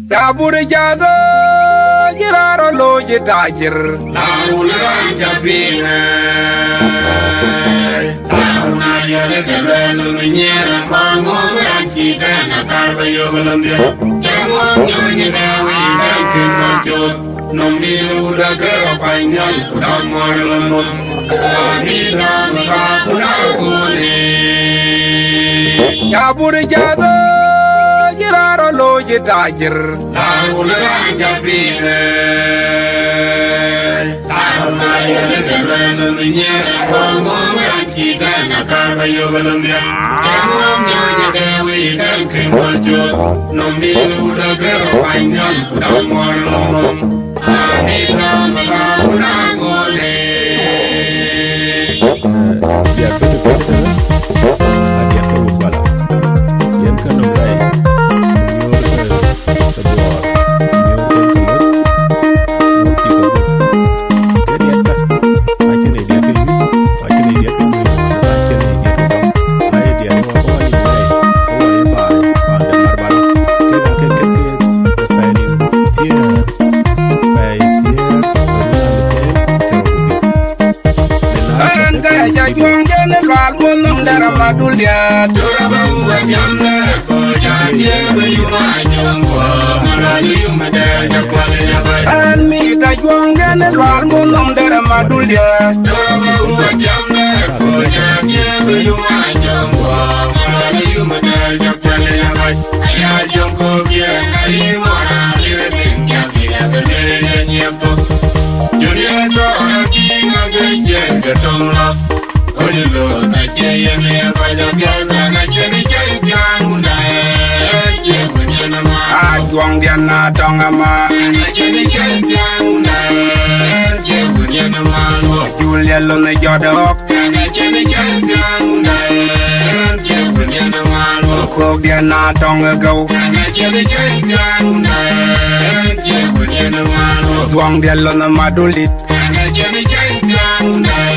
Tabur jado jiraro lo jitajir Naulan jabina Tauna yale kebelu menyera Kongor kita nakar bayo belandia Jangan nyonya dawi dan kinocot Nombi luda keropanyan Kudang marlunum Abida makakuna kuni Tabur jado jiraro lo jitajir Naulan jabina Tauna yale kebelu menyera Kongor kita nakar bayo belandia Jangan nyonya dawi dan kinocot Nombi luda keropanyan Kudang marlunum Abida makakuna kuni Adol dia Durabang wajamna Kojanya bayuma nyongwa Malayu yumadar jakwale jabai Almi tajuang gana luar munum daram adol dia Durabang wajamna Kojanya bayuma nyongwa Malayu yumadar jakwale jabai Ayah jongko biar kari mora Lireting jakila berdaya nyepuk Dunia doa kinga gejen ketolak Ojolo na jeye me abada biara na jeni jeng unai jeng nama ajuang dia na tonga ma na jeni jeng unai jeng nama lo Julia lo na jodok na jeni jeng unai jeng nama lo kok dia na tonga go na jeni jeng unai jeng nama lo juang dia lo na madulit na jeni jeng unai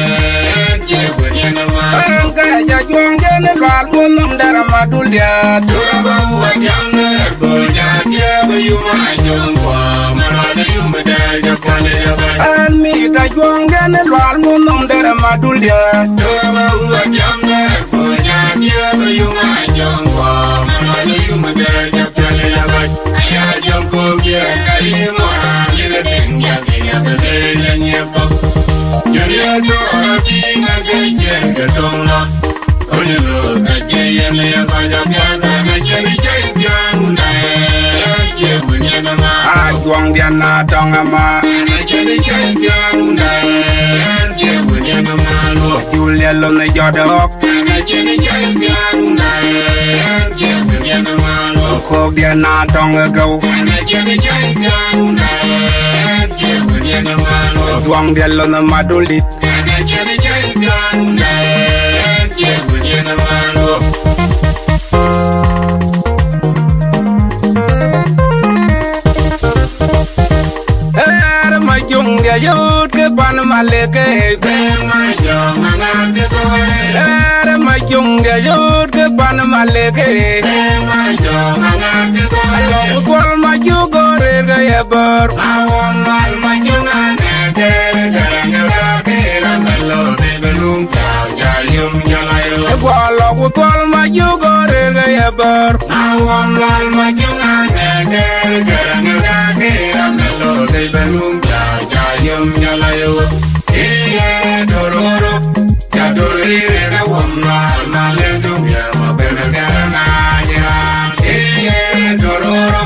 Kaya juang jene luar munum daram adol dia Durabang wajamna Kojanya bayuma nyongwa Malayu yumadar jakwale jabai Almi tajuang jene luar munum daram adol dia Durabang wajamna Kojanya bayuma nyongwa Malayu yumadar jakwale jabai Ayah jongko biar kari mora Lireting jakila berdaya nyepuk Dunia doa kinga gejen ketolak Ojolo na jeye me abada biara na jeni jeng unai jeng nama ajuang dia na tonga ma na jeni jeng unai jeng nama lo Julia lo na jodok na jeni jeng unai jeng nama lo kok dia na tonga go na jeni jeng unai jeng nama lo juang dia lo na madulit na jeni jeng unai jeng nama lo Majung dia yud ke pan maleke majung mangat ko majung dia yud ke pan maleke majung mangat ko kol maju gore gaya ber awon mal majung ane de garanga ramelo de belum jayum jalayo kol maju gore gaya ber awon mal majung ane de garanga ramelo de belum Jayum jalayo, iye dororo, jadori rega wamla, malendung ya mabenegara nanya. Iye dororo,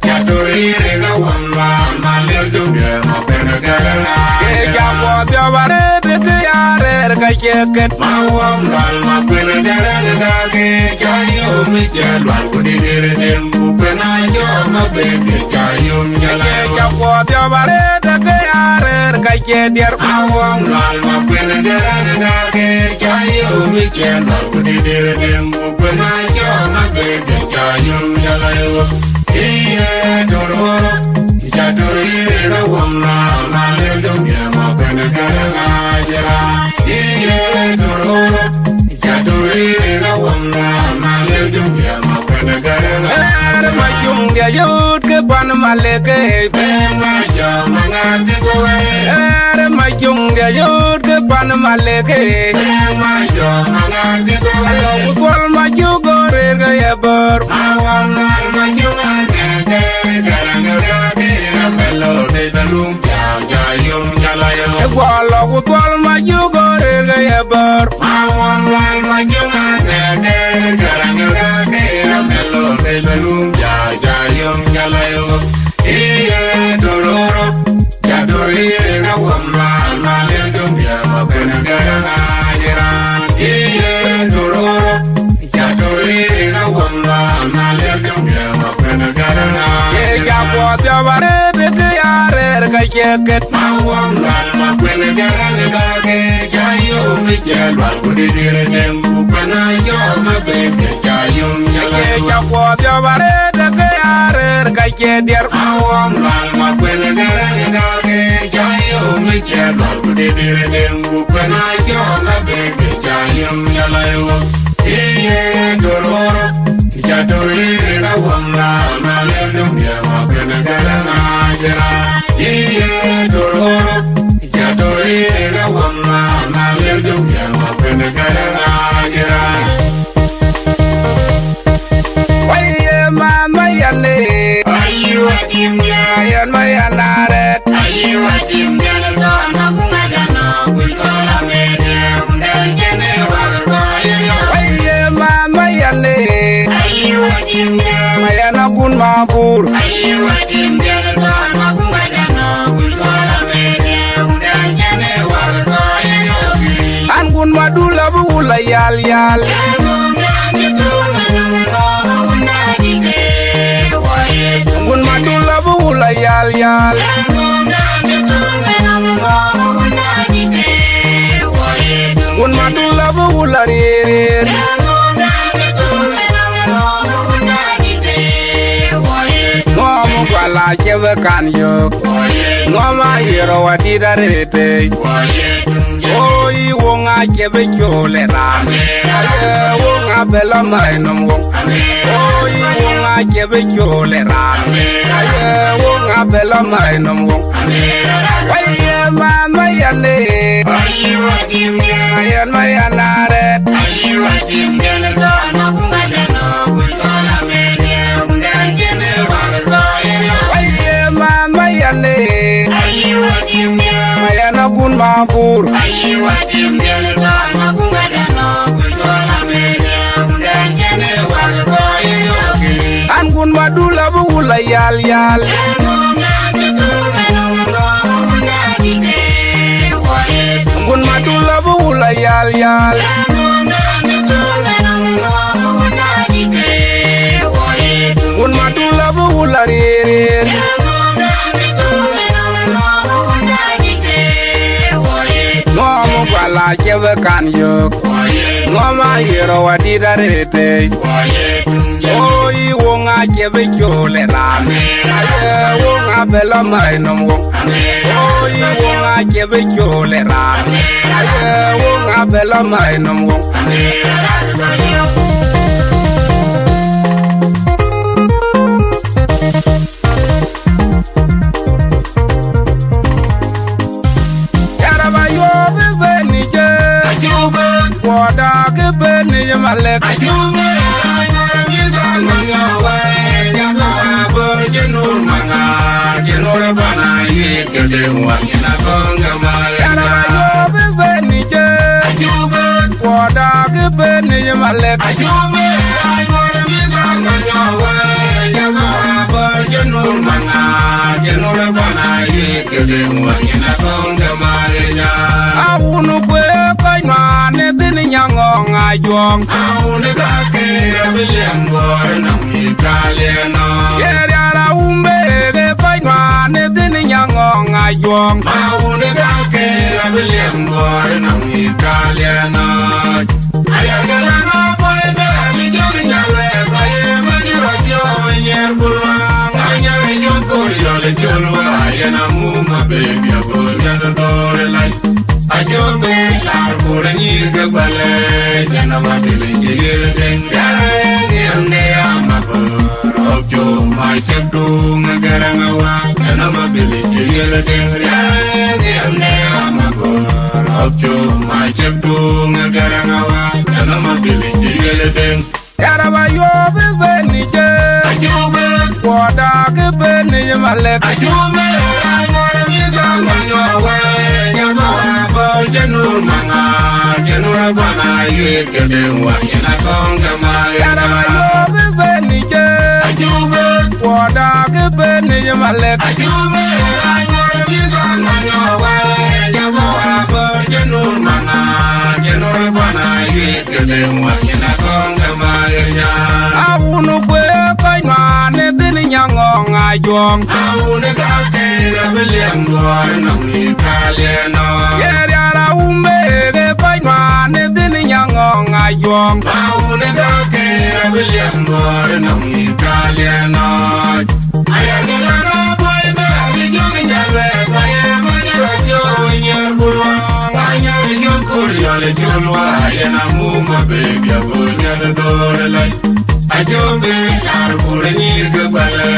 jadori rega wamla, malendung ya mabenegara nanya. Jamu jaware dekayare kajeket, mawam lal mabenegara negake. Jayum jalwal kudinir dembu penayo mabene jayum jalayo. Jamu jaware Kajediar awam lal mapena jaran dake jayu mikian bakudi dembu penajo mabede jayu jalayo iye dororo jaduri awam lal malendung ya mapena jaran ajara iye dororo jaduri awam lal malendung ya mapena jaran Ere majung dia yut ke pan maleke ben majung mangati kowe. Ere majung dia yut ke pan maleke ben majung mangati kowe. Alo utwal maju gore gaya bor. Awam nal majung ane garang gadi ramelo de balum jayum jalayo. Gwalla utwal maju gore gaya bor. Awam nal majung ane garang gadi ramelo de balum jayum jalayo. Iye dororo jadori na wamma malel dumbia mabena garang ajira. Iye dororo jadori na wamma malel dumbia mabena garang ajira. Ye japo tiabare de yare kayeket mawam lal mabena garang gage jayo mijel wal kudir dembu pana yo mabena jayum jalayo. Ye japo tiabare de yare kayeket mawam lal mabena garang gage jayo mijel wal kudir dembu pana yo mabena jayum jalayo. Iye dororo jadori na wamla malel dumbia mabena garang ajira. Iye dororo jadori na wamla malel dumbia mabena garang ajira. Waye mama yane ayu adimya yan mayanare ayu adimya na magumagana kulkola mede undangene walkoyo. Waye mama yane ayu adimya mayana kun mabur ayu adimya na magumagana kulkola mede undangene walkoyo. An kun madula bula yal yal. Kun madula bula yal yal. Kun madula bula rir. Ngomu Gwalla jebe kan yok. Ngoma hiro wadida rete. Oi wonga jebe chole ram. Wonga bela mainom wong. Oi wonga jebe chole ram. Wonga bela mainom wong. Waye mama yane ayu adimya yan mayanare ayu adimya na magumagana kulkola mede undangene walkoyo. Waye mama yane ayu adimya mayana kun mabur ayu adimya na magumagana kulkola mede undangene walkoyo. An kun madula bula yal yal. Kun madula bula yal yal. Kun madula bula rir. Ngomu Gwalla jebe kan yok. Ngoma hiro wadida rete. Oi wonga jebe chole ram. Wonga bela mainom wong. Oi wonga jebe chole ram. Wonga bela mainom wong. Yaraba yo bebe nije. Ajube. Wada bebe nije malek. Ajube. Jenur manga, jenur bana ye kede wangina konga maya. Yaraba yo bebe nije. Ajube. Wada bebe nije malek. Ajube. Jenur manga, jenur bana ye kede wangina konga maya. Awunu kwe koinwa ne bini nyangong ajong. Awunu kake Jieng Bor nami kaliano. Yara umbe ke koinwa ne bini nyangong ajong. Awunu kake Jieng Bor nami kaliano. Ayagalano boy gami jori nyale kaye majurajo nyer bulwang. Anyare nyokor yole jolwa yana muma baby abol nyada dore lai. Ajobe lar burani gabale jana madile jigir dengare ni ande amapo. malek ajume ngor mi gango wa nyama ba jenur manga jenur bana yeke dewa ina konga ma yana yo be ni je ajume wada ke be ni malek ajume ngor mi gango wa nyama ba jenur manga jenur bana yeke dewa ina konga ma yana awunu kwe koinwa ne tin nyangong ajong awune ka ke rebelian duar nam ni kaleno yera ume ke koinwa ne tin nyangong ajong awune ka ke rebelian duar nam ni kaleno ayani na boy ba bijong nyale baye manyo nyerbulo nganya nyukuri ole julwa yana muma baby abunya dole ajobe arbure nir ke bale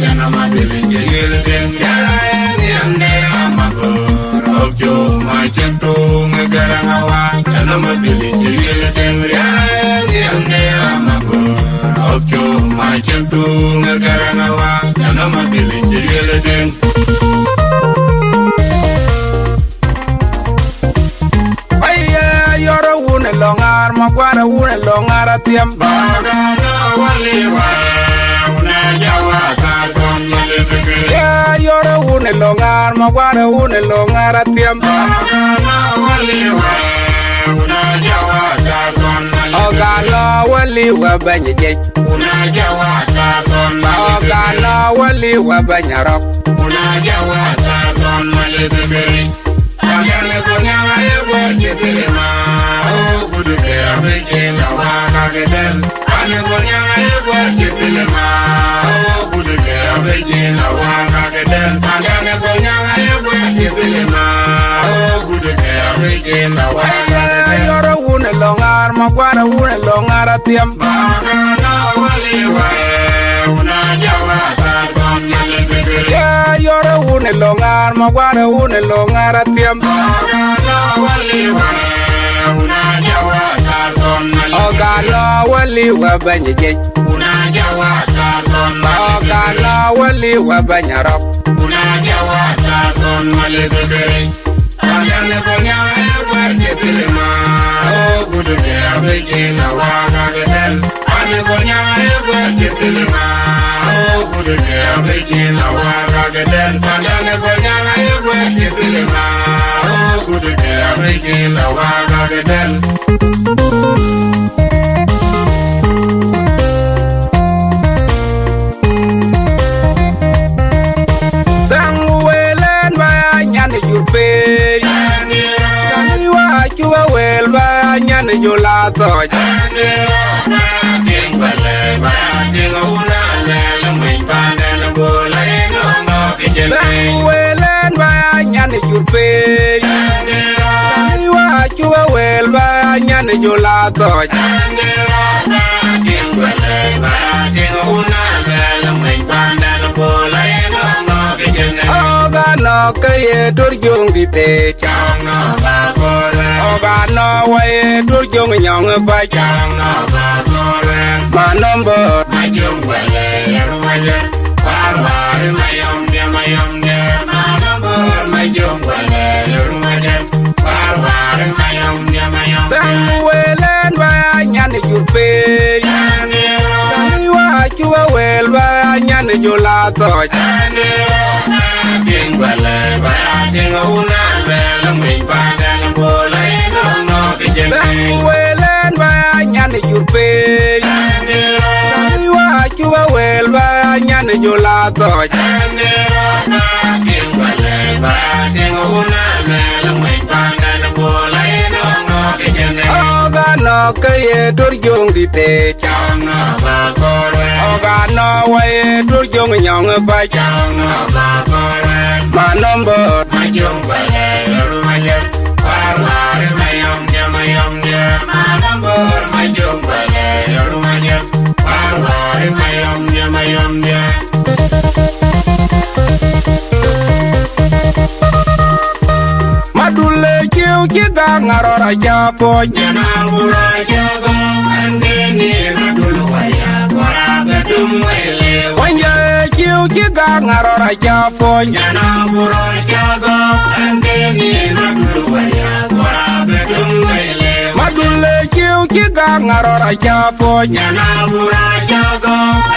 jana mabele jegel den yara ni ande amabor okyo ma chento ngarang awa jana mabele jegel den yara ni ande amabor okyo ma chento ngarang awa jana mabele jegel den yoro wune longar magwara wune longar atiem baga waliwa una jawa ka somale bege ya yoro wune longar magwara wune longar atiem baga waliwa una jawa ka somale ogala waliwa banyeje una jawa ka somale ogala waliwa banyarok una jawa ka somale bege agale konya yego jetelema o buduke abekela waka gedel ane konya yego jetelema o buduke abekela waka gedel agale konya yego jetelema o buduke abekela waka gedel yoro wune longar magwara wune longar atiem baga na waliwa una jawa ta somale bege ya yoro wune longar magwara wune longar atiem baga na waliwa una jawa ta somale ogala waliwa banyeje una jawa ta somale ogala waliwa banyarok una jawa ta somale bege agale konya yego jetelema o buduke abekela waka gedel ane konya yego jetelema o buduke abekela waka gedel ane konya yego jetelema o buduke abekela waka gedel Tangwelen ba nyane jurpe Chua wel ba nyane jola to jane ba ding bale ba ding una le mai pa ne bola no no ke jene welen ba nyane jurpe chua wel ba nyane jola to jane ba ding bale ba ding una le mai pa ne bola no no ke jene oga no ke turjung di te chang no ba bore oga no way turjung nyong ba chang no ba bore ma number ma jung wale ruwaje war mayom de ma number ma jung wale ruwaje war mayom de dan welen ba nyane jurpe nyane wa chua wel ba nyane jola to nyane ding bale ba ding una le mai pa na bola no no ke jene welen ba nyane jurpe nyane wa chua wel ba nyane jola to nyane ding bale ba ding una le mai pa na bola no no ke jene oga no ke turjung di te chang no ba kore oga no way turjung nyong ba chang no ba kore ma number ma jung bale rumaje war mayom de ma number ma jung bale rumaje war mayom de madule kiu kita ngarora japo jana gura jago ande ni madulu waya gora bedum wele wanya kiu kiu kiga ngarora chapo nyana bura jago andeni madulu waya gora bedung wele madule kiu kiga ngarora chapo nyana bura jago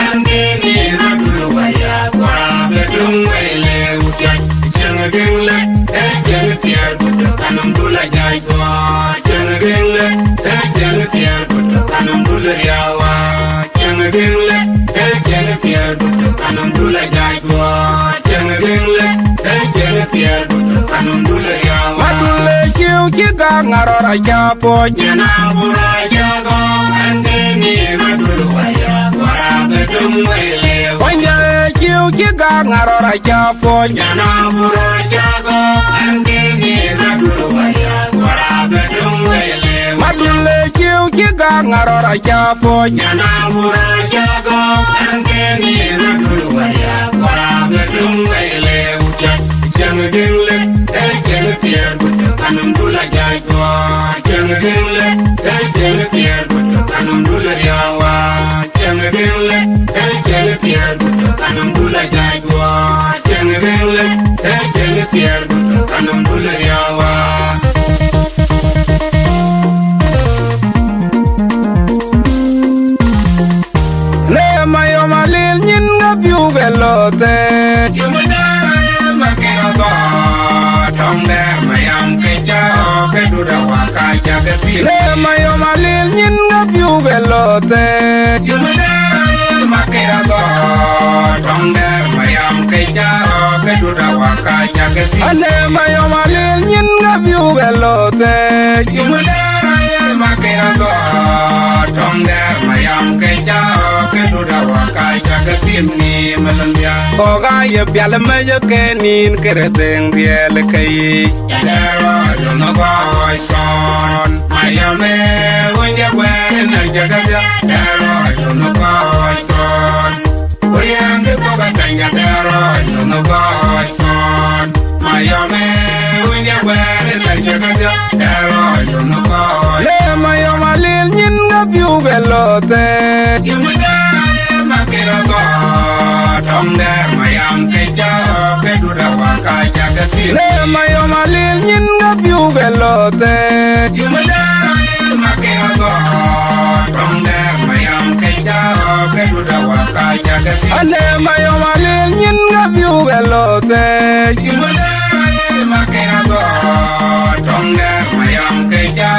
andeni madulu waya gora bedung wele ujan jeng gengle jeng tiar budu kanum dula jai gua jeng gengle jeng tiar budu kanum dula yawa jeng gengle jeng tiar budu kanum dula jai gua jeng gengle jeng tiar budu kanum dula yawa madule kiu kiga ngarora chapo nyana bura jago andeni madulu waya gora bedung wele wanya kiu kiga ngarora chapo nyana bura jago andeni madulu waya gora bedung wele madule kiu kiga ngarora chapo nyana bura jago andeni madulu waya gora bedung wele ujan jeng gengle jeng tiar budu kanum dula jai gua jeng gengle jeng tiar budu kanum dula yawa jeng gengle jeng tiar budu kanum dula jai gua jeng gengle jeng tiar budu kanum dula yawa le mayo malil nyin ngabiu belote le mayo malil nyin ngabiu belote yumada makera go tongder mayam keja keduda wakaja kesi ale mayo malil nyin ngabiu belote yumada makera go tongder mayam keja keduda wakaja kesi ni melambia oga ye bial meje kenin kereteng biel kai dero no go son mayame wonde wen jaga dero no go son oyande ko batanga dero no go son mayame wonde wen jaga dero no go le mayama lil nyin ngabiu belote yumuda makero go tongder mayam keja keduda wakaja kesi le mayama lil nyin ngabiu belote yumuda makero go tongder mayam keja keduda wakaja kesi ale mayama lil nyin ngabiu belote yumuda makero go tongder mayam keja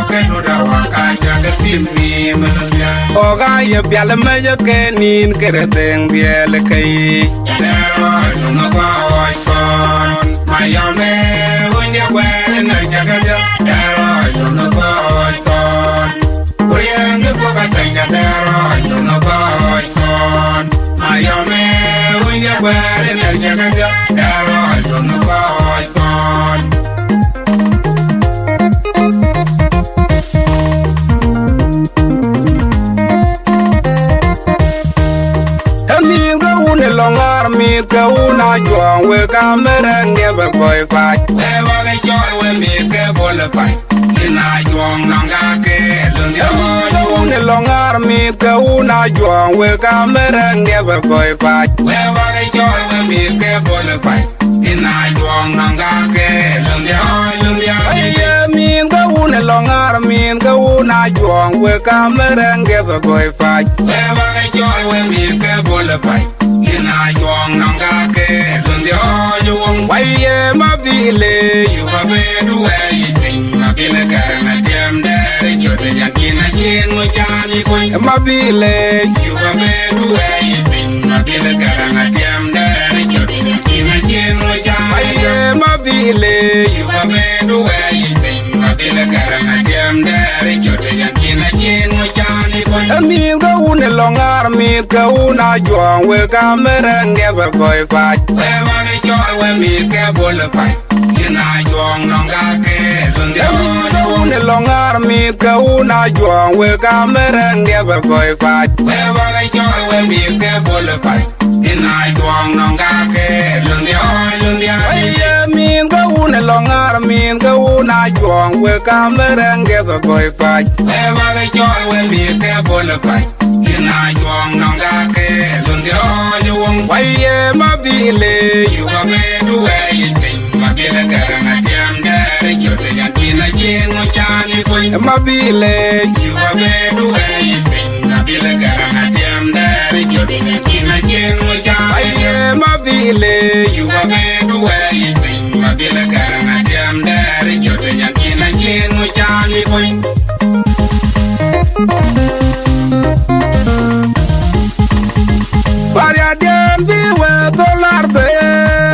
keduda wakaja kesi ni melambia oga ye bial meje kenin kereteng biel kai dero no go son mayame wonde wen jaga dero no go son oyande ko batanga dero no go son mayame wonde wen jaga dero no go son longar mi ka una juang we kamerenge be boy fight we wa ge joy we mi ke bol fight ina juang nanga ke lung yo longar mi ka una juang we kamerenge be boy fight we wa ge joy we mi ke bol fight ina juang nanga ke lung yo ye mi ka una longar mi ka una juang we kamerenge be boy fight we wa ge joy we mi ke bol fight ina juang nanga ke lundio juang waye mabile you babe do anything mabile garana dem de jote yakina kin mo jani ko mabile you babe do anything mabile garana dem de jote yakina kin mo jani waye mabile you babe do anything mabile garana dem de jote yakina kin mo jani ko mi go une longar mi ka una juang we kamerenge be boy fight we wa ge joy we mi ke bol fight ina juang nanga ke lundio une longar mi ka una juang we kamerenge be boy fight we wa ge joy we mi ke bol fight ina juang nanga ke lundio ye mi go une longar mi ka una juang we kamerenge be boy fight we wa ge joy we mi ke bol fight ina juang nanga ke lundio juang waye mabile yuba bedu waying mabile garana tiamda jote yatina jengo chani koy mabile yuba bedu waying mabile garana tiamda jote yatina jengo chani mabile yuba bedu waying mabile garana tiamda jote yatina jengo chani koy Varia diambi we dollar be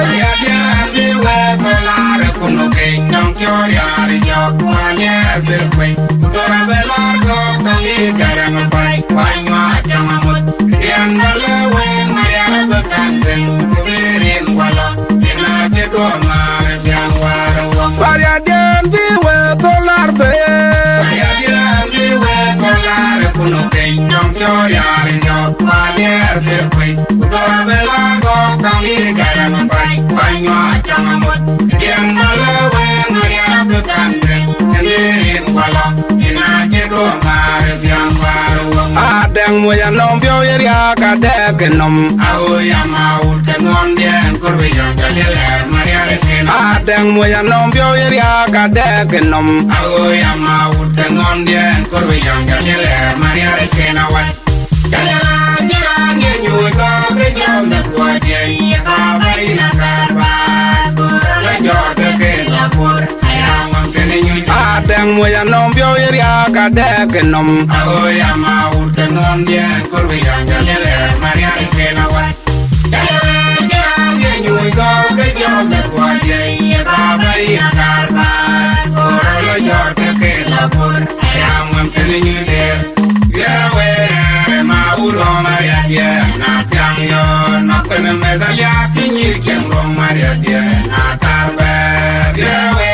Varia diambi we dollar kuno keng nong kyoriari jok wanya berkwe Dora belar kok tangi garang pai Wanywa jangamut Yang nalewe mariara bekanteng Kubirin wala Dina jedo mare biang warung Varia diambi we dollar be Varia diambi we dollar kuno keng nong kyoriari jok wanya berkwe Dora belar kok tangi garang pai Wanywa jangamut Yang nalewe mariara bekanteng Kubirin wala Dina jedo mare biang warung Adang moya nom bio yeria kadek nom Aoya maut kenon dien kurbiyon jalile mariare kena Adang moya nom bio yeria kadek nom Aoya maut kenon dien kurbiyon jalile mariare kena wat Jalan jalan nyuy ko kejom na kuadye Kabai na karbat Kurala jode ke lapur Ayang ang kenenyuy Adang moya nom bio yeria kadek nom Aoya maut kenon dien kurbiyon jalile mariare kena wat Jalan jalan nyuy ko kejom na kuadye Kabai na karbat Kurala jode ke lapur Ayang ang kenenyuy der Yawe Mauro Maria Dia na tiang yo na pena medalya tinyir kem rong Maria Dia na tarbe Yawe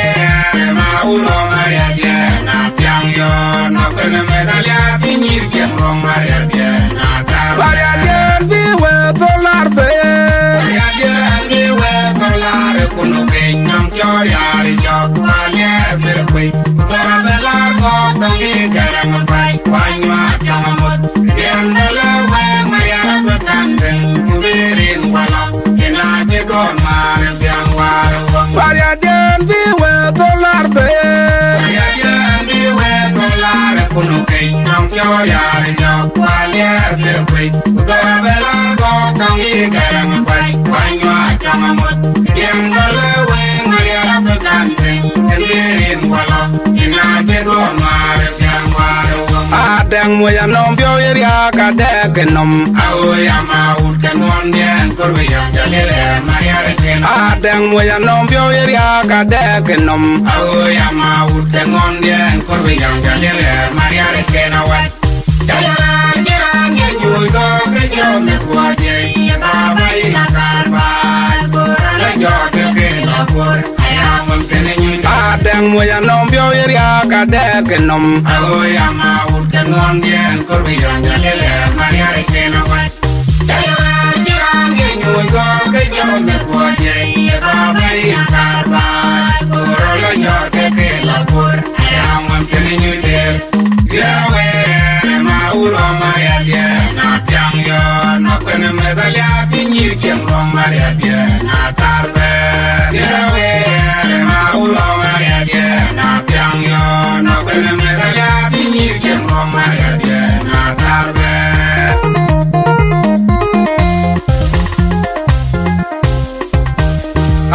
Mauro Maria Dia na tiang yo na pena medalya tinyir kem rong Maria Dia na tarbe Maria Dia viwe dollar be Maria Dia viwe dollar kuno kenyang kyoriari jok wale berkwe Dora belar kok tangi garang pai Wanywa jangamut Yang nalewe mariara bekanteng Kubirin wala Kena jedon mare biang warung Varia diambi we dollar be Varia diambi we dollar kuno kenyang kyoriari jok wale berkwe Dora belar kok tangi garang pai Wanywa jangamut Yang nalewe mariara bekanteng Kubirin wala Kena jedon mare biang warung Adang moya nom bio yeria kadek nom Aoya maut kenon dien kurbiyon jalile mariare kena Adang moya nom bio yeria kadek nom Aoya maut kenon dien kurbiyon jalile mariare kena wat Jalan jalan nyuy ko kejom na kuadye Kabai na karbat Kurala jode ke lapur Ayang ang kenenyuy Adang moya nom bio yeria kadek nom Aoya maut kenon dien kurbiyon jalile mariare kena wat Jalan jalan nyuy ko kejom na kuadye Kabai na karbat Kurala jode ke lapur Ayang ang kenenyuy der Yawe Mauro Maria Dia na tiang yo na pena medalya tinyir kem rong Maria Dia na tarbe Yawe Mauro Maria Dia na tiang yo na pena medalya tinyir kem rong Maria Dia na tarbe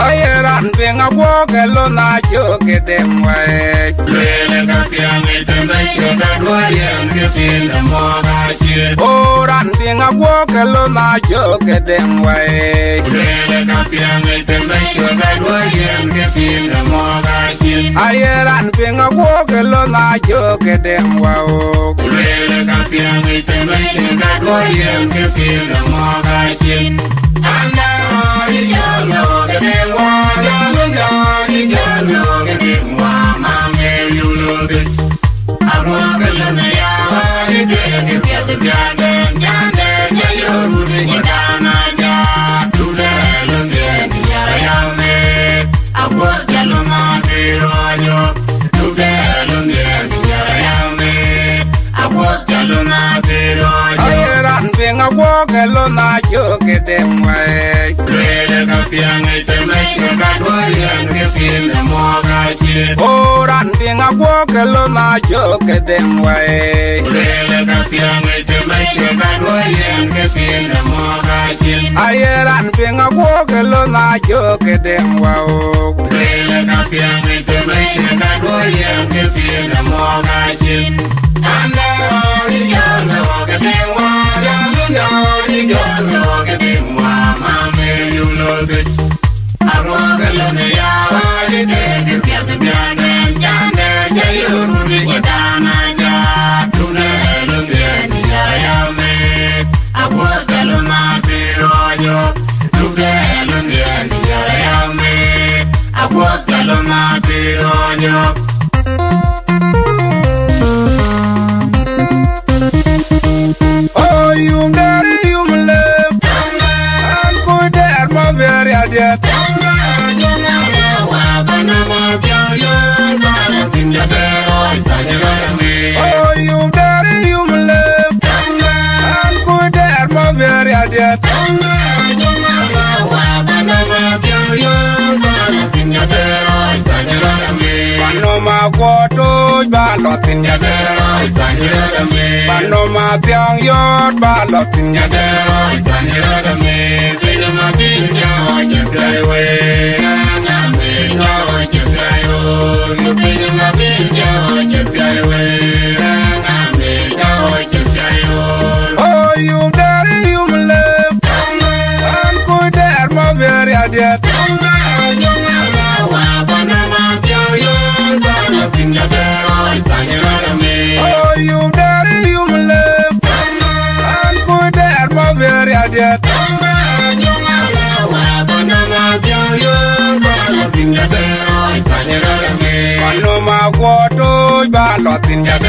Ayeran benga boke lo na joke demwe Lele ka tiang itembe kyoka duayen kepil moga shit Oran benga boke lo na joke demwe Lele ka tiang itembe kyoka duayen kepil moga shit Ayeran benga boke lo na joke demwa Lele ka tiang itembe kyoka duayen kepil moga shit Anda ori jalo gedengwa jalunga jalo gedengwa mange yulubi Abang kelana ya ide de jade jade jayoru de jana ja tude lunge yayame Abang jaluna de royo tude lunge yayame Abang jaluna de royo Ayeran benga woke lo na joke dem way. Lele ka piang ay te make ka dwarian ke pin mo ka chi. Oran pinga woke lo na joke dem way. Lele ka piang ay te make ka dwarian ke pin mo ka chi. Ayeran pinga woke lo na joke dem wow. Lele ka piang ay te make ka dwarian ke pin mo ka chi. Anda ori yo ke dem wa. Mame, you know it. I wrote a little yard. I did it. Get the gun and Jana. You really get down. I got to the end. I am it. I work a little bit on you. To the end. I am it. I work a little bit on you. Oh, you got it. Oh, you daddy, you my love. I'm good at my very idea. Panoma Quato, Ballot in your day. Panoma Biong, your ballot in your day. My being your way. You bring my being your way. Oh, you daddy, you my love. I'm good at my very idea. Oh, you daddy, you my love. I'm good at my very idea. Panoma Quato, Ballot in your day.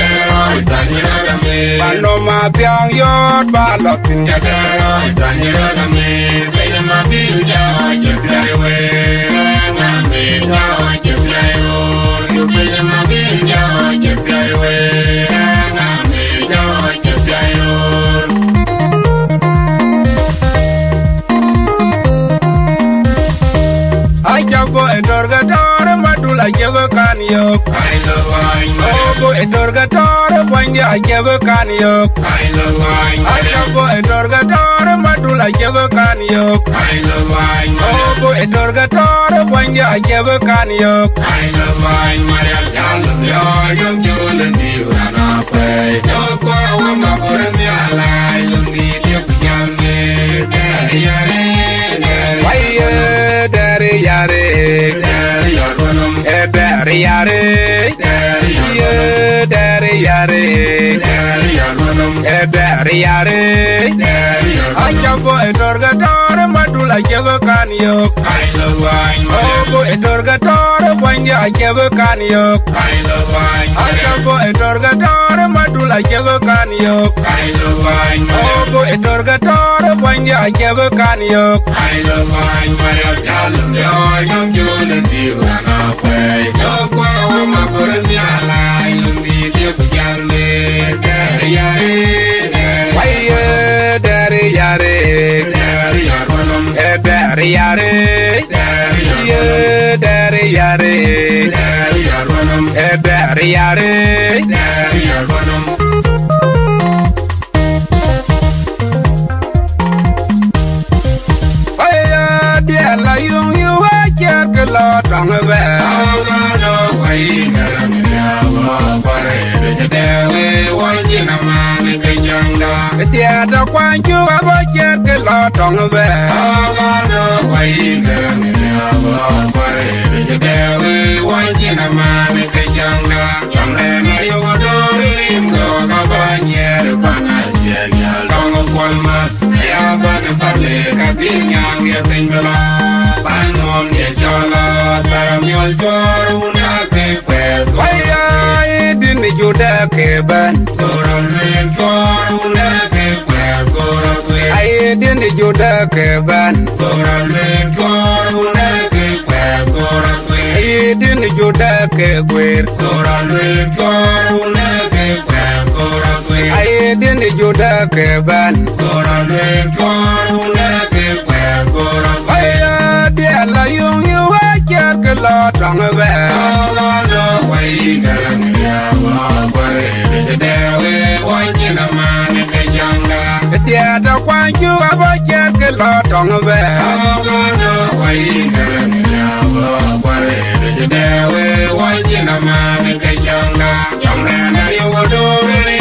Panoma Biong, your ballot in your day. Pay my bill, you fly away. You pay my bill, you fly away. I just go and Dorgador, Madula, never can you. I love wine. Oh, go and Dorgador, when you never can you. I love wine. I just go and Dorgador, Madula, never can you. I love wine. Oh, go and Dorgador, when you never can you. I love wine, Maria Gallo, young Jewel and you and I pay. No, go on my Corinthia, I don't need you, young Daddy, yare, daddy, daddy, yare, daddy, yare, daddy, yare. I can go and Dorgador, Madula, never can you. I love wine. Oh, go and Dorgador, when you never can you. I love wine. I can go and Dorgador, Madula, never can you. I love wine. Oh, go and Dorgador, when you never can you. I love wine. Maria Gallo, young Jewel and you and I pay. No, go my Corinthia, I don't need you, young daddy, yare, daddy, yare, daddy, yare, daddy, yare, daddy, yare. La yung you a jerk a lot on a bed. Oh, no, why you got a pare, the one in a man in the young dog. The other one you have a jerk a lot on a bed. Oh, no, why you got a pare, the one in a man in the young dog. Young man, you adore him, go Cabanya, Banana, long of 1 month. I have a family, a thing young, a thing below. Panom ye jolo, taram yol joruna ke kwel. Why didn't you da ke ban? Koron len joruna ke kwel, koron kwel. I didn't you da ke ban? Koron len joruna ke kwel, koron kwel. I didn't you da ke kwel, koron len joruna ke kwel. Aye dini juda keban Koralwe korune kekwe Aye dia la yung yu wajar ke lo tong be Koralo wai garang dia wakwe Dewe wajina mani ke jangga Dia da kwan yu wajar ke lo tong be Koralo wai garang dia wakwe Dewe wajina mani ke jangga Jamrena yu wadurim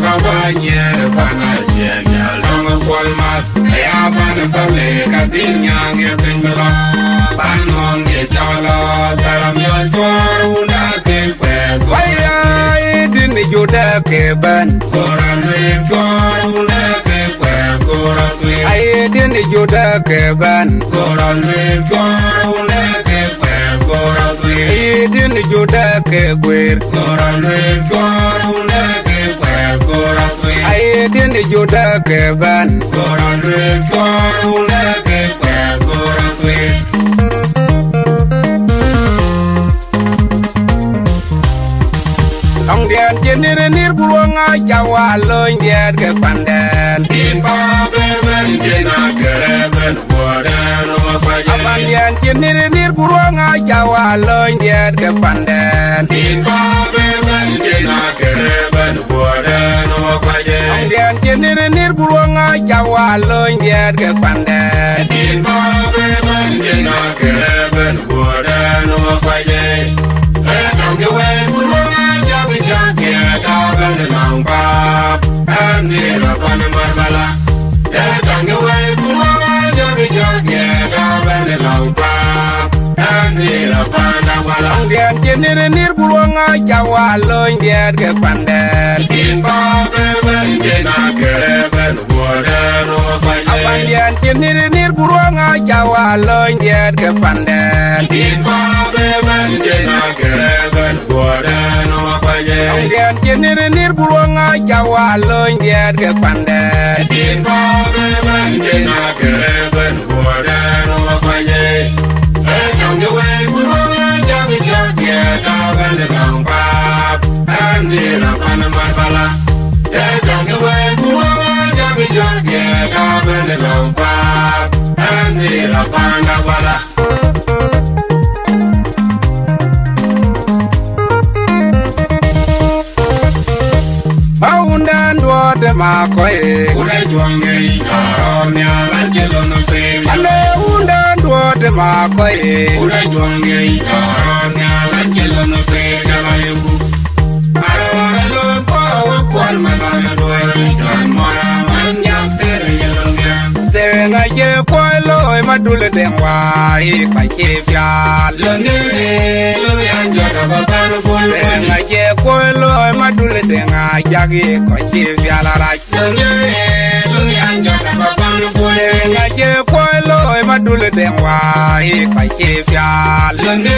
Kabanyer panasya jalong kolmat ayaban pale katinyang yepenglo panong ye jalo taram yo foruna kepe waya idin juda keban koran le foruna kepe koran idin juda keban koran le foruna kepe koran idin juda kegwer koran le foruna Aye dini juda keban Koran rip koruna kepe koran kwit Tong dian jenir nir buruanga jawa loin dian ke pandan Din pa beben jena kereben Wadan wakwaje Abang dian jenir nir buruanga jawa loin dian ke pandan Din pa beben jena kereben Wadan wakwaje Tong dian jenir nir buruanga jawa loin dian ke pandan Din pa beben jena kereben Wadan wakwaje Tong dian buruanga Long pop, and near upon the Marbala. That on the way, Johnny Jog, and the long pop, and near upon the Walla. The near Burunga, Jawa, Loin, the Edgar Pandan. In Bob, and Jena Karavan, Water, or Payan. Near Burunga, Jawa, Loin, the Edgar Pandan. In Bob, and Jena Karavan, Water, or Payan. Nir buruanga jawa loin dia ke pandan Din babe banjena kereben bodan wakwaje Nong dewe buruanga jabi jogya taban long pap Andir apan marbala Nong dewe buruanga jabi jogya taban long pap Andir apan wala de Angakuei ure juange aronia lanjelo no pe ale unda de Angakuei ure juange aronia lanjelo no pe jalaybu arora lo pawo kwal manana doere jan mora manya tere yelonga tenga ye kwalo e madule denwa e kwache bya longe lo yanja da babano bole tenga ye kwalo e madule denga jagi kwache bya la ra longe lo yanja da babano bole tenga ye kwalo e madule denwa e kwache bya longe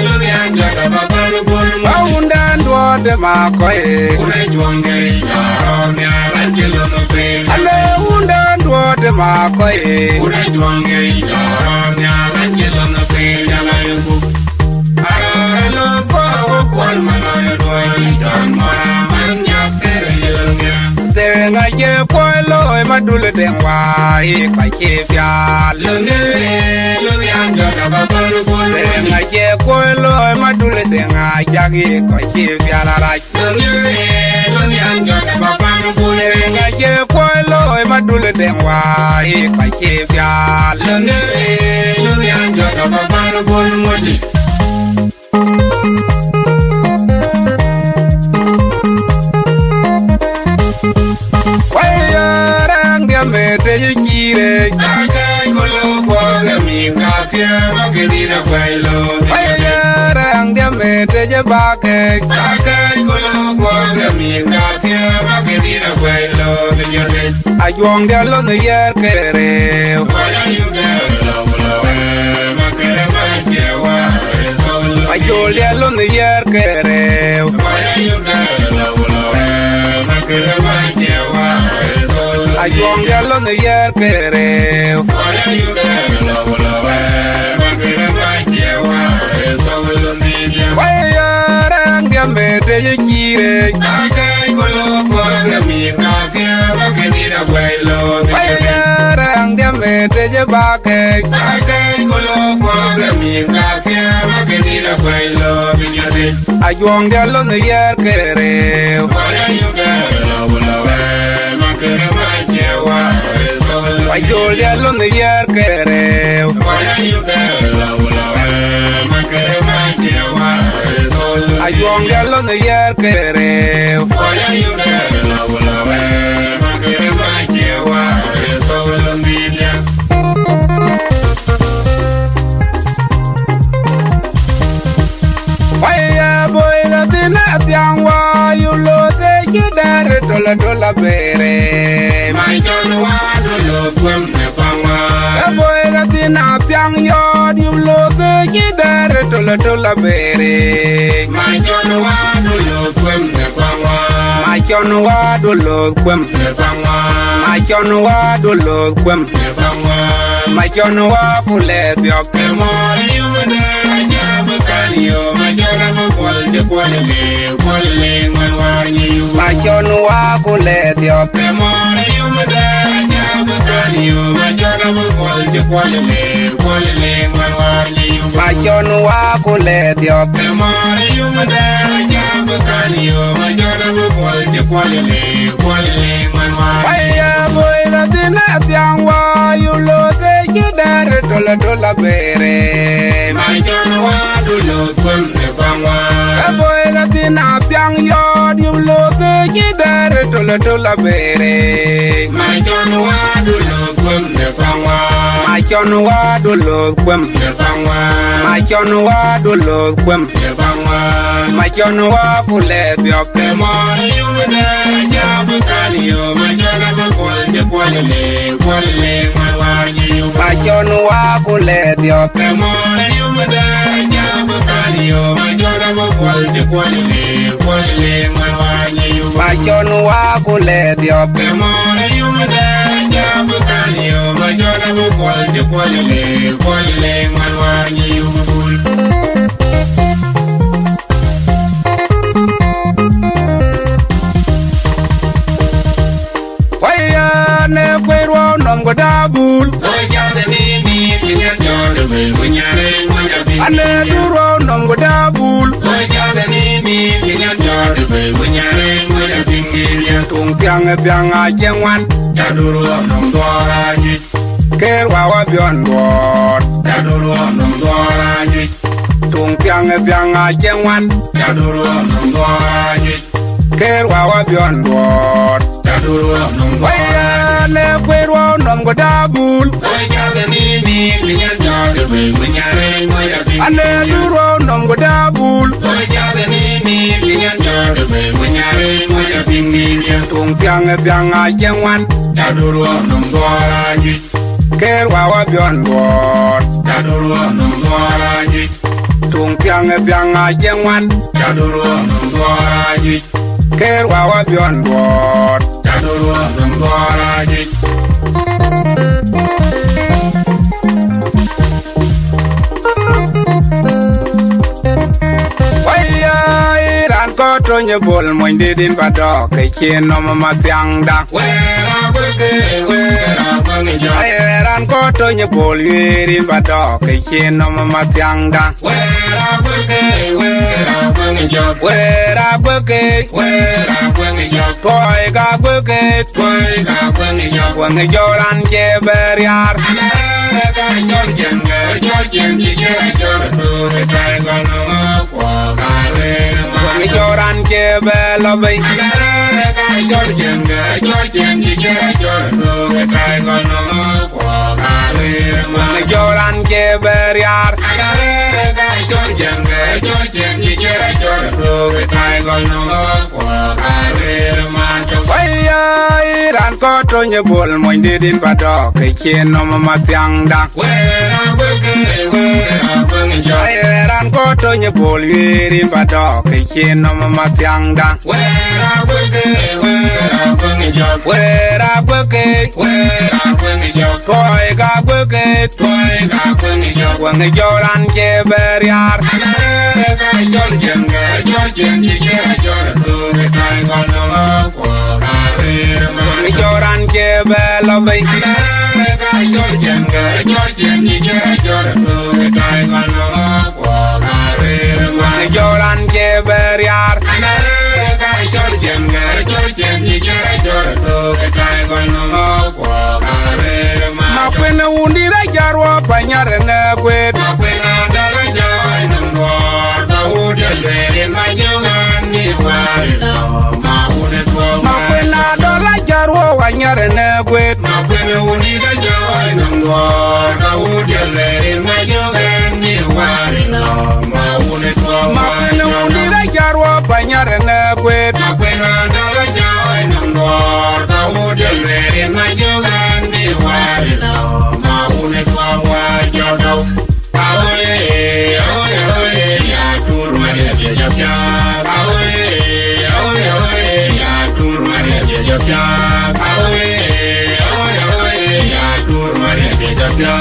lo yanja da babano bole maunda ndo de Angakuei ure juange aronia lanjelo no pe ale unda de Angakuei ure juange aronia lanjelo no pe jalaybu arelo pawo kwal manaya doere jan mora manya tere yelonga tenga ye kwalo e madule denwa e kwache bya longe lo yanja da babano bole tenga ye kwalo e madule denga jagi kwache bya la ra longe lo yanja da babano bole tenga ye kwalo e madule denwa e kwache bya longe lo yanja da babano bole moji Mete yikire Kakai kolo kwa mi katia Makedina kwailo Ayarang dia mete jebake Kakai kolo kwa mi katia Makedina kwailo Ajuang dia lo yer kere Waya yuga lo Makere majewa Ajol dia lo yer kere Waya yuga lo Makere majewa Ayong yalo na yer kere Waya yuga lo Makere majewa Waya yarang dia mete yikire Kakai kolo la guaylo. Bayarang dia mete je bake. Bake kolo kwa mi kafia makeni la guaylo binyade. Ajuang dia lo ne yer kere. Waya yuga la wulawe makere majewa. Ayol dia lo ne yer kere. Waya yuga la wulawe makere majewa. Ajuang dia lo ne yer kere. Waya yuga la wulawe makere majewa. Waya boy la tina tiang wa you lo te kidar dola bere. My John Wado kwem ne pangwa. Boy la tina tiang yod you lo te kidar dola bere. My John Wado kwem ne pangwa. My John Wado lo kwem ne pangwa. My John Wado lo kwem ne pangwa. My John wa pule biok. Mori umade ajabu kanyo. My John wa kwale manwani. My John wa pule biok. Mori umade ajabu kanyo. My John wa kwale manwani. My John wa pule biok. Mori umade ajabu kanyo. My John wa kwale manwani. Waya boy la tina tiang wa you lo te kidar dola bere. My John Wado kwem ne pangwa. Boy la tina tiang yod you lo te kidar dola bere. My John Wado kwem ne pangwa. My John Wado lo kwem ne pangwa. My John Wado lo kwem ne pangwa. My John wa pule biok. Mori umade ajabu kanyo. My John wa kwale manwani. My John wa pule biok. Mori umade ajabu kanyo. My John wa kwale manwani. My John wa pule biok. Mori umade ajabu kanyo. My John wa kwale manwani. Waya ne kwerwo nongo dabul. Ane duro nongo dabul. Tung tiang biang a jengwan. Ker wawa bion bor. Tung tiang biang a jengwan. Ker wawa bion bor. Waya ne kwerwo nongo dabul. Ane duro nongo dabul. Tung tiang biang a jengwan. Ker wawa bion bor. Tung tiang biang a jengwan. Ker wawa bion bor. Waya iran ko tonye bol moy didin badok ke chien no ma tiang da. Iran ko tonye bol irin badok ke chien no ma tiang da. Wera beke toy ga beke wange joran je beriar wange joran je belobai wange joran je beriar Waya iran ko tonye bol moy didin badok ke chien no ma tiang da. Iran ko tonye bol irin badok ke chien no ma tiang da. Wera beke toy ga beke wange joran je beriar Joran jebel bay Joran jeber yar Makwena undira jarwa panyare na kwet Makwena dala jawai nangor Bawude lwere majongan ni warilo Makwena dala jarwa wanyare na kwet Makwena undira jawai nangor Bawude lwere majongan ni warilo Makwena undira jarwa panyare na kwet Makwena dala jawai nangor Bawude lwere majongan ni warilo Maune kwa wajodo Awe, awe, awe, ya turmane jejapya Awe, awe, awe, ya turmane jejapya Awe, awe, awe, ya turmane jejapya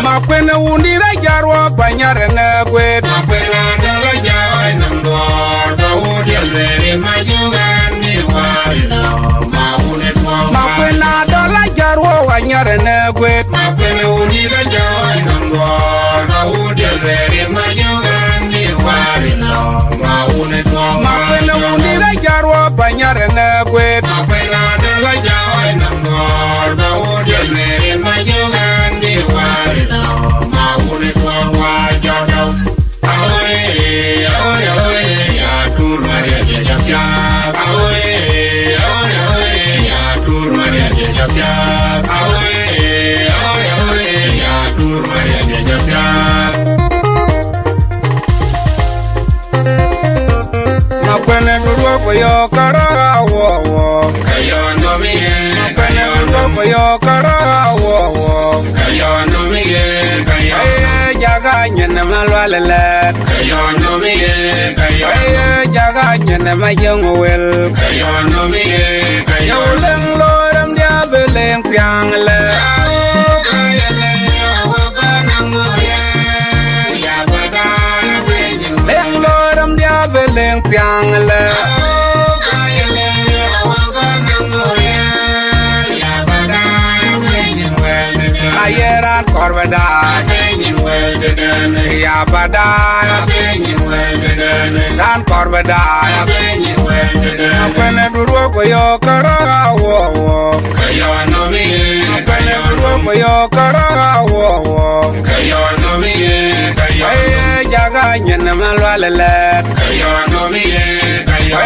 Makwena undira jarwa banyare na kwet Makwena dala jawai nangor Bawudi alwere majugan ni warilo Maune kwa Makwena dala jarwa wanyare na kwet Makwena undira jawai nangor Bawudi alwere majugan ni warilo Maune kwa Makwena undira jarwa banyare na kwet Makwena dala jawai nangor Bawudi alwere majugan ni warilo Maune kwa wajodo Awe, awe, awe, ya turmane jejapya Awe, awe, awe, ya turmane jejapya Awe, awe, awe, ya turmane jejapya Makwene durwa koyo kara wo wo Kayo no miye Makwene durwa koyo kara wo wo Kayo no miye Kayo jaga nyene malwalelet Kayo no miye Kayo jaga nyene majongo wel Kayo no miye Kayo leng lorem dia beleng piang le Kayo le waka namoye Ya bada leng lorem dia beleng piang le Kayo le waka namoye Ya bada Ayeran korbada Ya badaya Tan korbadaya Apene durwo koyo kara wo wo Kayo no miye Apene durwo koyo kara wo wo Kayo no miye Kayo jaga nyene malwalelet Kayo no miye Kayo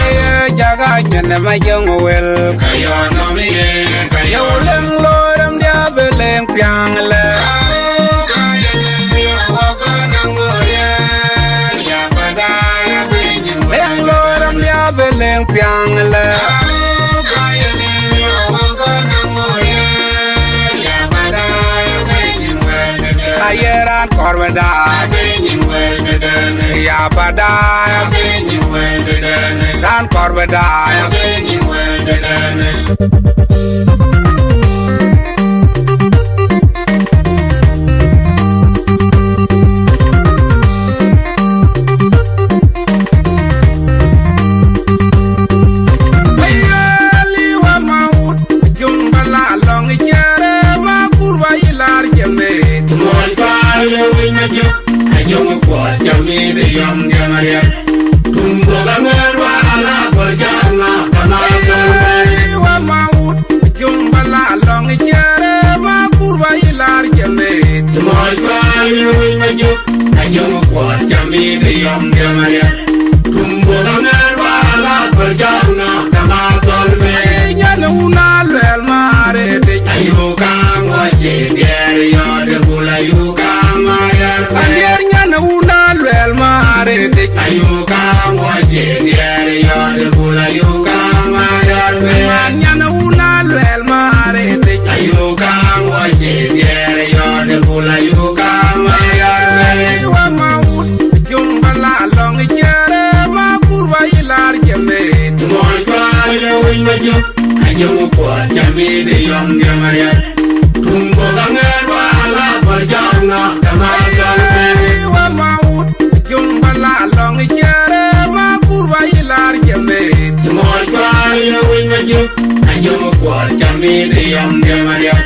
jaga nyene majongo wel Kayo no miye Kayo leng lorem dia beleng piang le beleng piang le Ayeran korbada Ya bada Tan korbada Jieng Bor jami Biong jamaria Tumbo gamer wala berjana Kanai wa maut Jieng bala long jere ma kurwa ilar jame Moi bayu maju Jieng Bor jami Biong jamaria Tumbo gamer wala berjana Kanai nyane una lel mare de ayu kang wa jere yo de bulayu kang ayar nyane una lel mare de ayu kang wa jere yo de bulayu kang ayar nyane una lel mare de ayu kang wa jere yo de bulayu kang ayar wa maut jung bala long jere ma kurwa ilar jeme moi bayu maju Jieng Bor jami Biong jamaria Tumbo ganger wala berjana Kanai wa maut Jieng bala long jere ma kurwa ilar jame Moi bayu maju Jieng Bor jami Biong Gemaria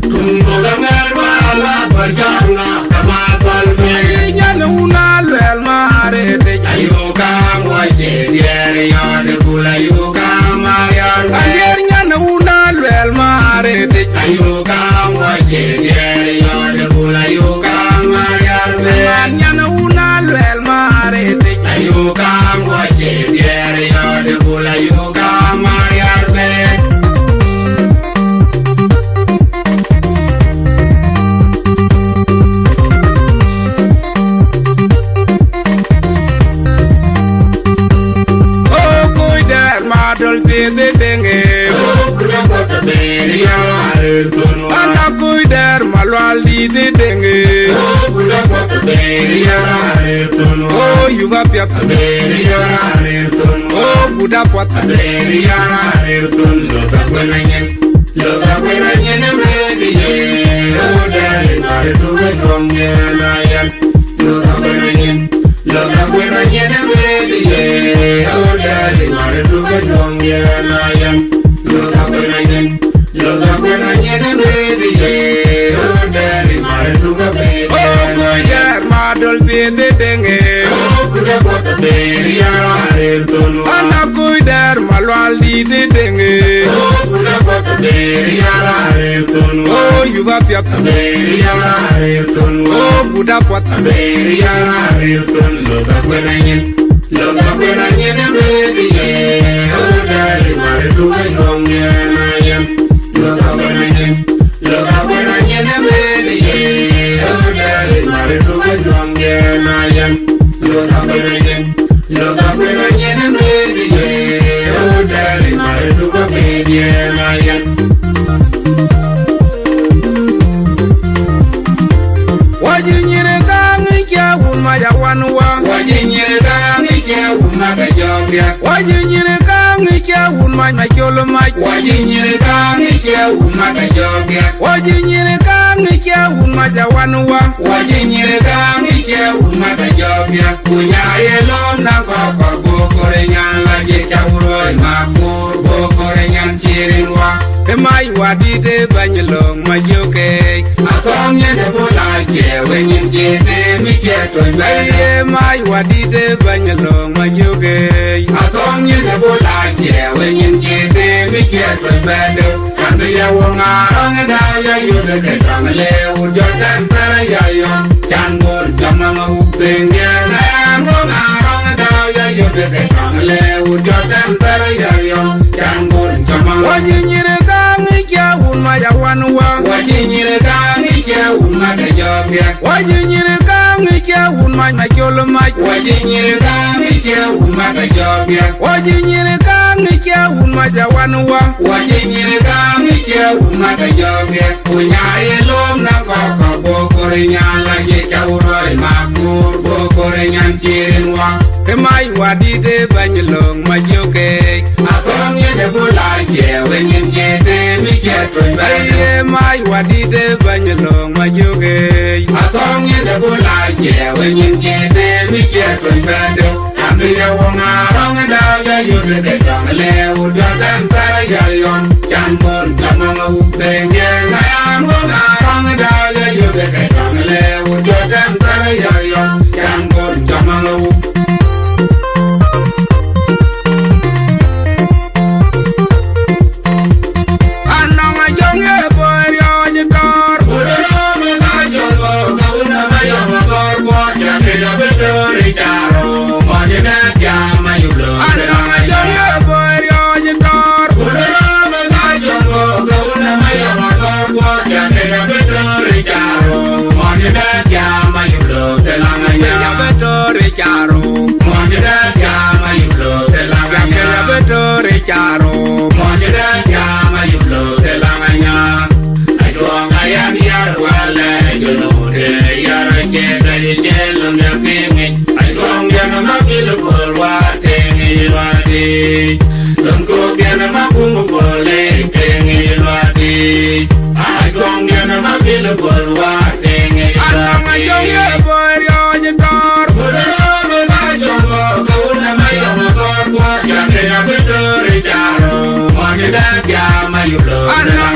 Tungo Gamerwa La Barjana Kama Kolbe Nyana una lel mare te Ayuka Mwaje Diere Yode Kula Yuka Marian Ayer nyana una lel mare te Ayuka Mwaje Diere Yode Kula Yuka Marian Nyana una lel mare te Ayuka Mwaje Diere Yode Kula Yuka Marian Adol tende denge Angakuei der malwal di denge Oh yuga piat Oh buda pot Loga kwenanyen mediye Odari nare tuwe konge layan Loga kwenanyen mediye Odari nare tuwe konge layan Loga kwenanyen mediye Odari nare tuwe konge layan Oh kuei der madol tende denge Angakuei der malwal di denge Oh yuga piat Oh buda pot Loga kwenanyen mediye Odari nare tuwe konge layan Loga kwenanyen mediye Odari nare tuwe konge layan Loga kwenanyen mediye Odari nare tuwe konge layan Wajinyire kangi kya umaya wanwa Wajinyire kangi kya umaka jobya Wajinyire kangi kya umaya jolomai Wajinyire kangi kya umaka jobya Wajinyire kangi kya umaya wanwa Wajinyire kangi kya umaka jobya Kunyaye lom na koko bokore nyala je chawuroi makur bokore nyan chirinwa Temai wadide banyalong majoke Atong yende bola chewe nyin chete mi cheto Aye mai wadide banyalong majoke Atong yende bola chewe nyin chete mi cheto bendo Andu ya wonga ronga dao ya yude ke tangale Urjo tentara ya yon Changur jamama upenge na ya wonga ronga dao ya yude ke tangale Urjo tentara ya yon Changur jamama Wajinyire kangi kya umaya wanwa Wajinyire kangi kya umaka jobya Wajinyire kangi kya umaya jolomai Wajinyire kangi kya umaka jobya Wajinyire kangi kya umaya wanwa Wajinyire kangi kya umaka jobya Kunyaye lom na koko bokore nyala je chawuroi makur bokore nyan chirinwa Temai wadide banyalong majoke Atong yende bola chewe nyin chete mi cheto Aye mai wadide banyalong majoke Atong yende bola chewe nyin chete mi cheto bendo Andu ya wonga ronga dao ya yude ke tangale Urjo tentara ya yon Chanbon jamama upenge na ya wonga ronga dao ya yude ke tangale Urjo tentara ya yon Chanbon jamama upenge Anna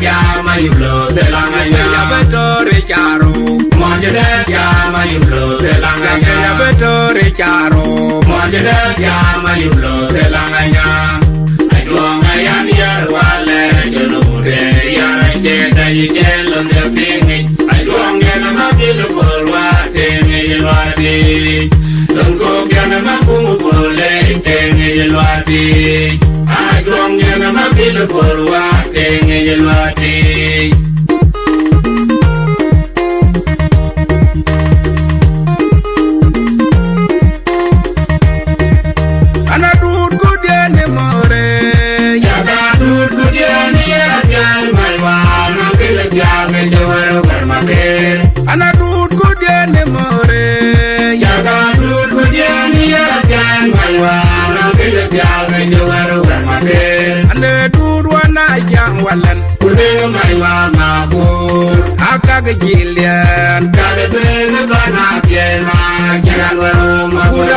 ya mayulo de la nganya ya betore charo monje de ya mayulo de la nganya ya betore charo monje de ya mayulo de la nganya ai duong ayan ya wale jono de ya che da ye lo de pingi ai duong ya na ma bil polwa te ne lwati don ko ya na ma kumu pole te ne lwati ai duong ya na ma bil polwa te ne lwati Ana dud ko dene more jaga dud ko dene ya jan maiwa na kile biaga jawaro maker ane dud wana yang walan kude maiwa mabur akaga jilian kale bene bana biema jagan waro mabur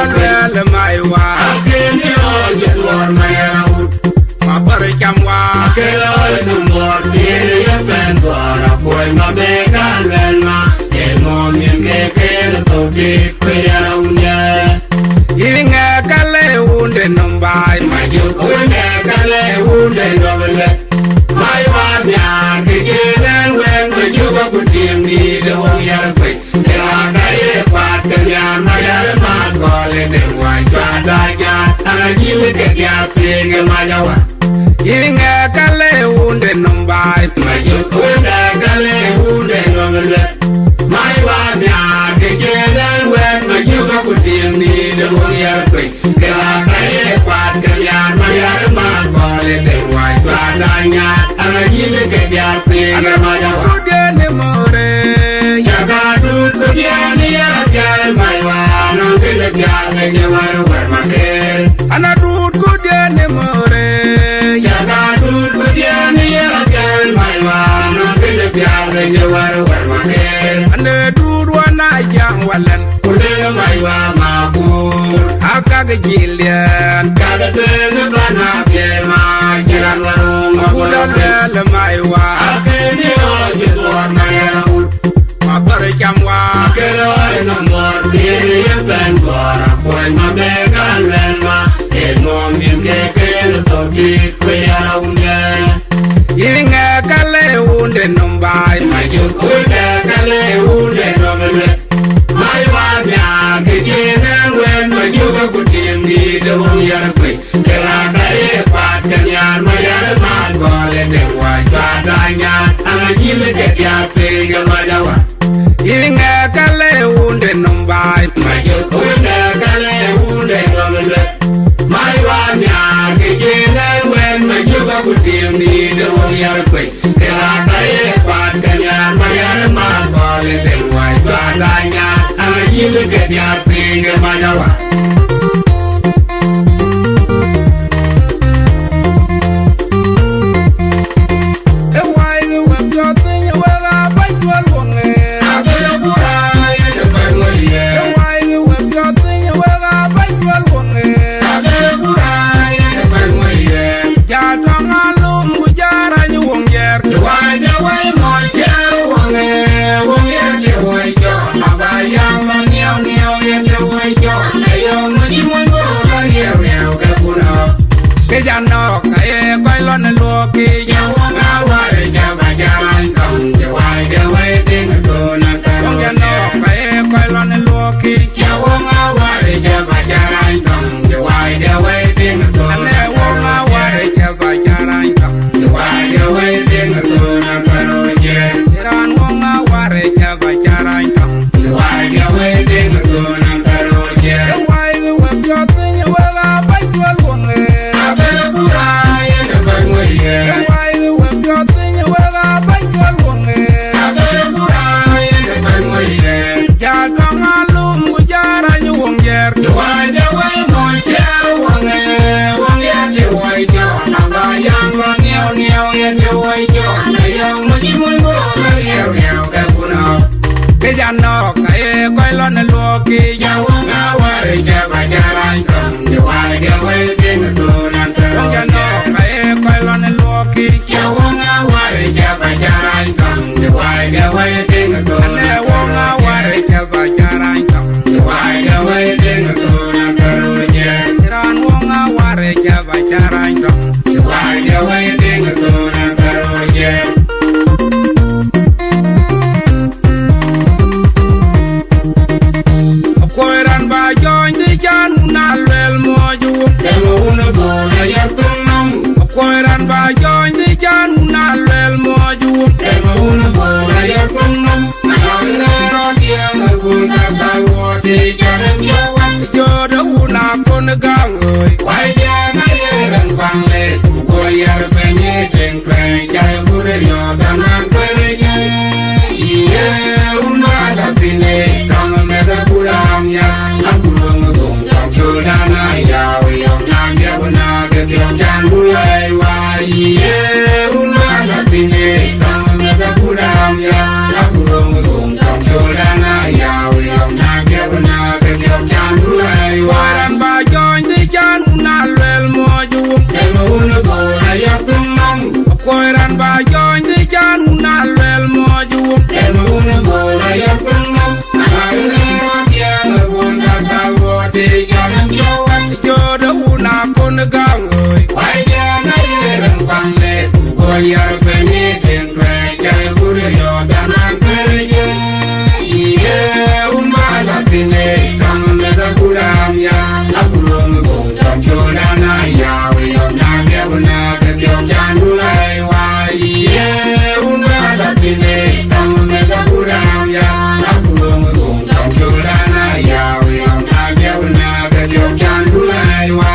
le maiwa akeni o jedwar mayawut mabar chamwa kelo numor dire ya ben dwara koi mabega lelma Mien ke kele toki kweyara unye Inge kale unde nombai Mayu kunde kale unde nomele Mai wa myan ke jenen wen Mayu ka kutim ni de hong yara kwe Kela kaye pat ke nyan Mayare mat kole de mwan chwa da nyan Ana jile ke kya pinge majawa Inge kale unde nombai Mayu kunde kale unde nomele Mai wa mya ke jenen wen ma yuga kutim ni de hong yar kwe ke la kaye kwat ke yan ma yar ma kole de wa chwa da nya ana yile ke ya pe ga ma ya wa dene more jaga du ko ni ya jan mai wa no ke le ya ke je wa ro ma ke ana dud ko dene more jaga du ko ni ya jan mai wa no ke le ya ke je wa ro ma ke ane dud wana yang walan kude maiwa mabur akaga jilian kale bene bana biema jagan waro mabur le maiwa akeni o jedwar mayawut mabar chamwa kelo no mor dire ye ben gora koi mabega lelma mien ke kele toki kweyara unye Inge kale unde nombai Mayu kunde kale unde nomele Mai wa mya ke jenen wen Mayu ka kutim ni de hong yar kwe Kela kaye pat ke nyan Mayare mat kole de wa chwa da nyan Ana jile ke ya pinge majawa Inge kale unde nombai Mayu kunde kale unde nomele Mai wa mya ke jenen wen Mayu ka kutim ni de hong yar kwe Kela kaye pat ke nyan Mayare mat kole de wa chwa da nyan Ana jile ke ya pinge majawa Jano kaye bailo na loki Yawanga ware jaba jalan kong Jawai dewe ting tuna karo Jano kaye bailo na loki Yawanga ware jaba jalan kong Jawai dewe ting tuna Ane wonga ware jaba jaran kong Jawai dewe ting tuna karo Iran wonga ware jaba jaran kong Jawai dewe ting tuna karo Wai web jotin wega bailo wonge Abel pura ye de bagwe Wai juum Una Bor ayatumam koiran ba joñ di jaan una lwel mo juum Una Bor ayatumam Agero diang Bor Wote jalan jawat jodo una kon gangoy Why diana yeran pangle Goyar peni den Jai Buri yodanan perje Iye umala tine Kam meza kuram ya Apurong bong jam jodana ya Wiyom nage una Ketyom jandulai wa Iye umala tine Kam meza kuram ya Apurong bong jam jodana ya Wiyom nage una Ketyom jandulai wa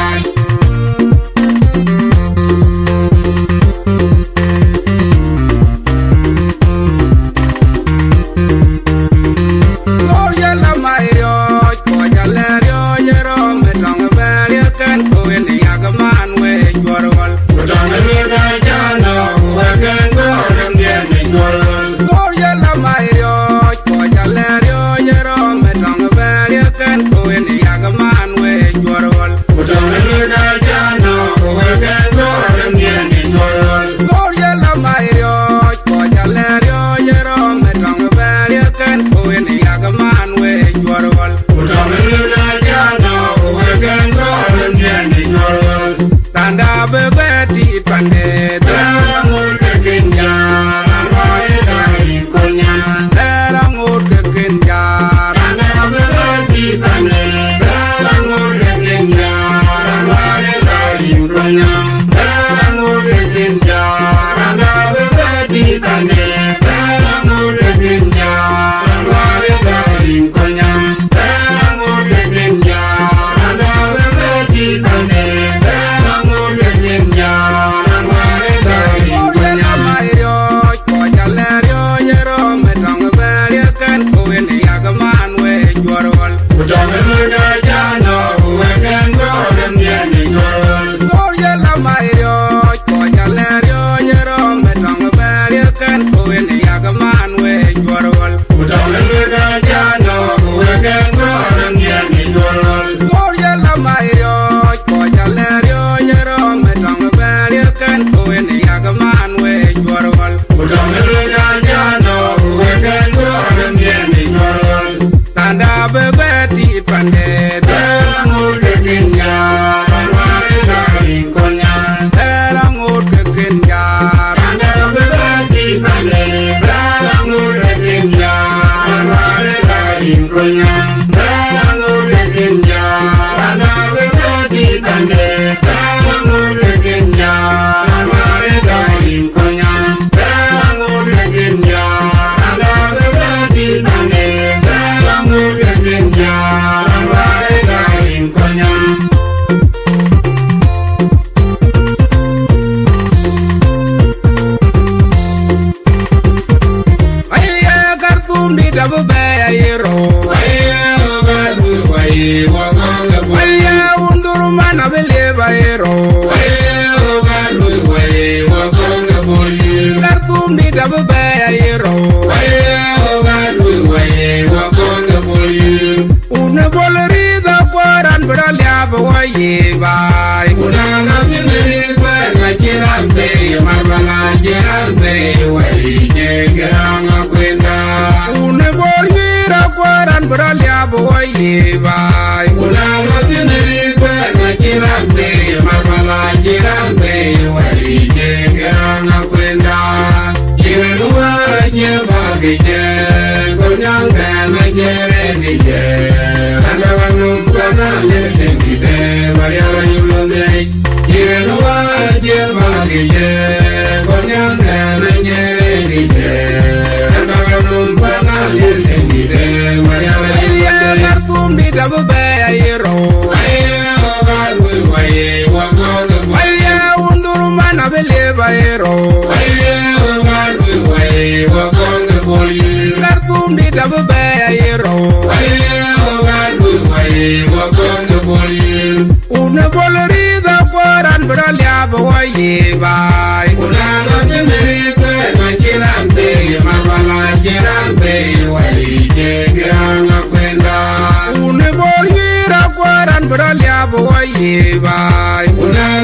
Una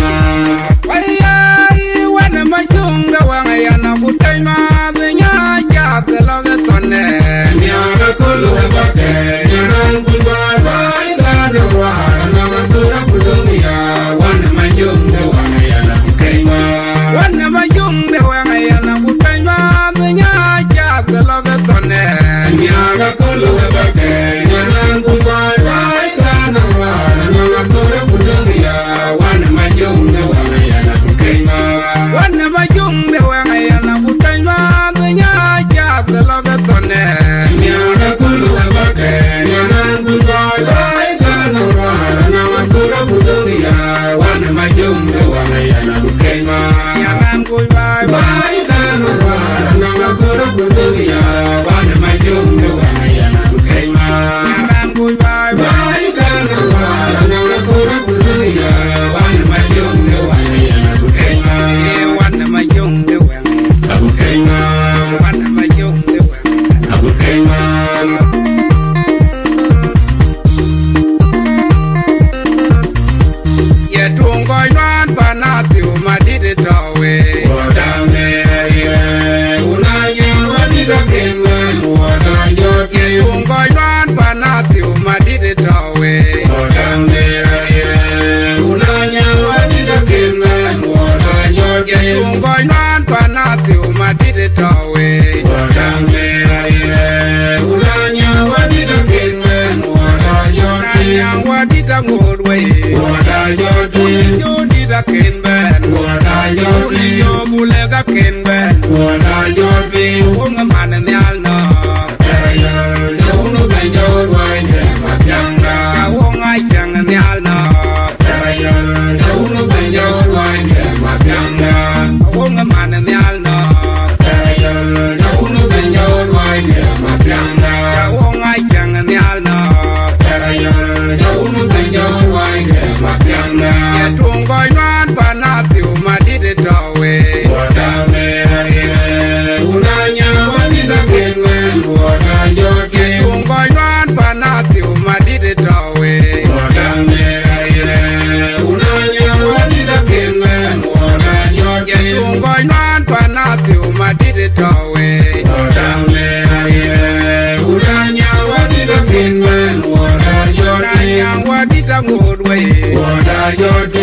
kema. Wai wana majunga wanga yana kutaima Binya jate loge tone Miaga kulu bate, yanan kulba sai dana wara namakura kudumia. Wana majunga wanga yana kema. Wana majunga wanga yana kutaima Binya jate loge tone Miaga kulu bate, yanan kulba sai dana wara namakura kudumia. Wana majunga wanga yana kema. Wana majunga wanga yana kutaima Binya jate loge tone Miaga kulu bate, yanan kulba sai dana wara namakura kudumia. Wana majunga wanga yana kema. Yanan kuy bye bye Bye dana wara namakura kudumia. Wana majunga wanga yana kema. Yanan kuy bye bye Bye dana wara namakura kudumia. Wana majunga wanga yana kema. Wana majunga wanga Abu kema, Wana majunga wanga Abu kema.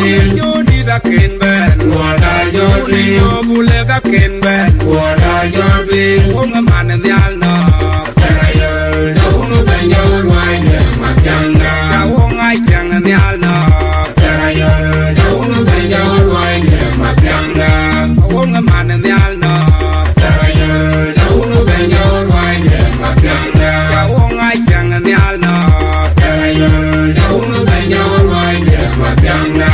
Jodi Jodi da ken ben Wada Jodi Jobule da ken ben Wada Jodi Wonga man nyal no Terayol Jawunu benjol waine Matjanga Jawonga jang nyal no Terayol Jawunu benjol waine Matjanga Wonga man nyal no Terayol Jawunu benjol waine Matjanga Jawonga jang nyal no Terayol Jawunu benjol waine Matjanga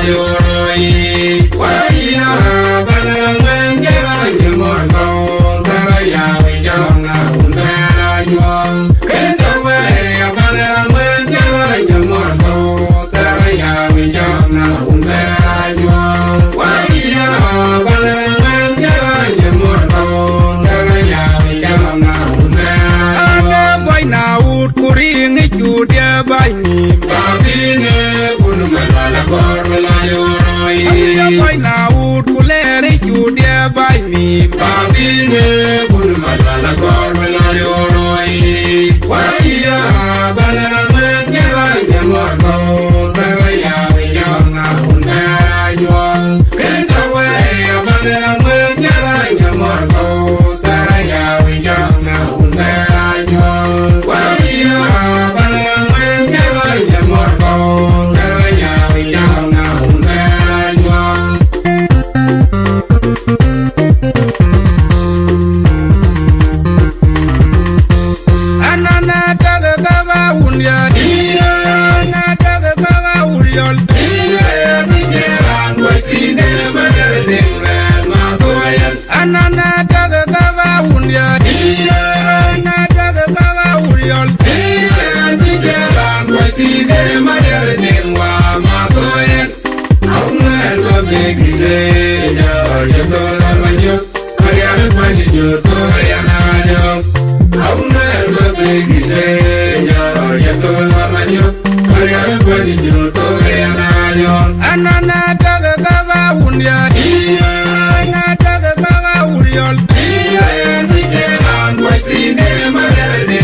yoroi waya balangwen jaya morgo taraya wijanga undara nyong kenda waya balangwen jaya morgo taraya wijanga undara nyong waya balangwen jaya morgo taraya wijanga undara ane boy na ut kuring ijudia baini babine bunumala korla yoroi ane boy na ut kuleri judia baini babine bunumala korla yoroi waya balangwen jaya morgo taraya wijanga undara nyong kenda waya balangwen jaya morgo taraya wijanga undara nyong waya balangwen jaya morgo taraya wijanga undara nyong anana taga taga unya dia anana taga taga uryol dia dijeran wetine maderde ma toya anana taga taga unya dia anana taga taga uryol dia dijeran wetine maderde ma toya aunel ma begile ya tola manyo ariana manyo toya na yo aunel ma begile ya tola manyo ariana manyo toya na yo anana taga taga unya dia anana taga taga uryol dia dijeran wetine maderde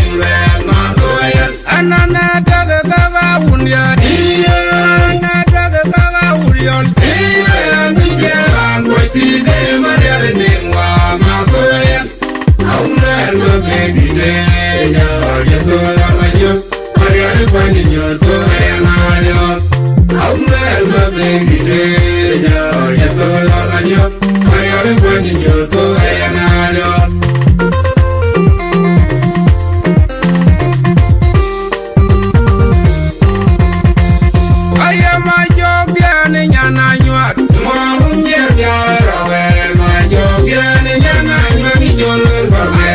ma toya anana taga taga unya dia anana taga taga uryol dia dijeran wetine maderde ma toya aunel ma begile ya tola manyo ariana manyo toya na yo aunel ma begile ya tola manyo ariana manyo toya na yo aya ma jogya ni nyana nyuat mo unje biara we ma jogya ni nyana nyuat ni jolul babe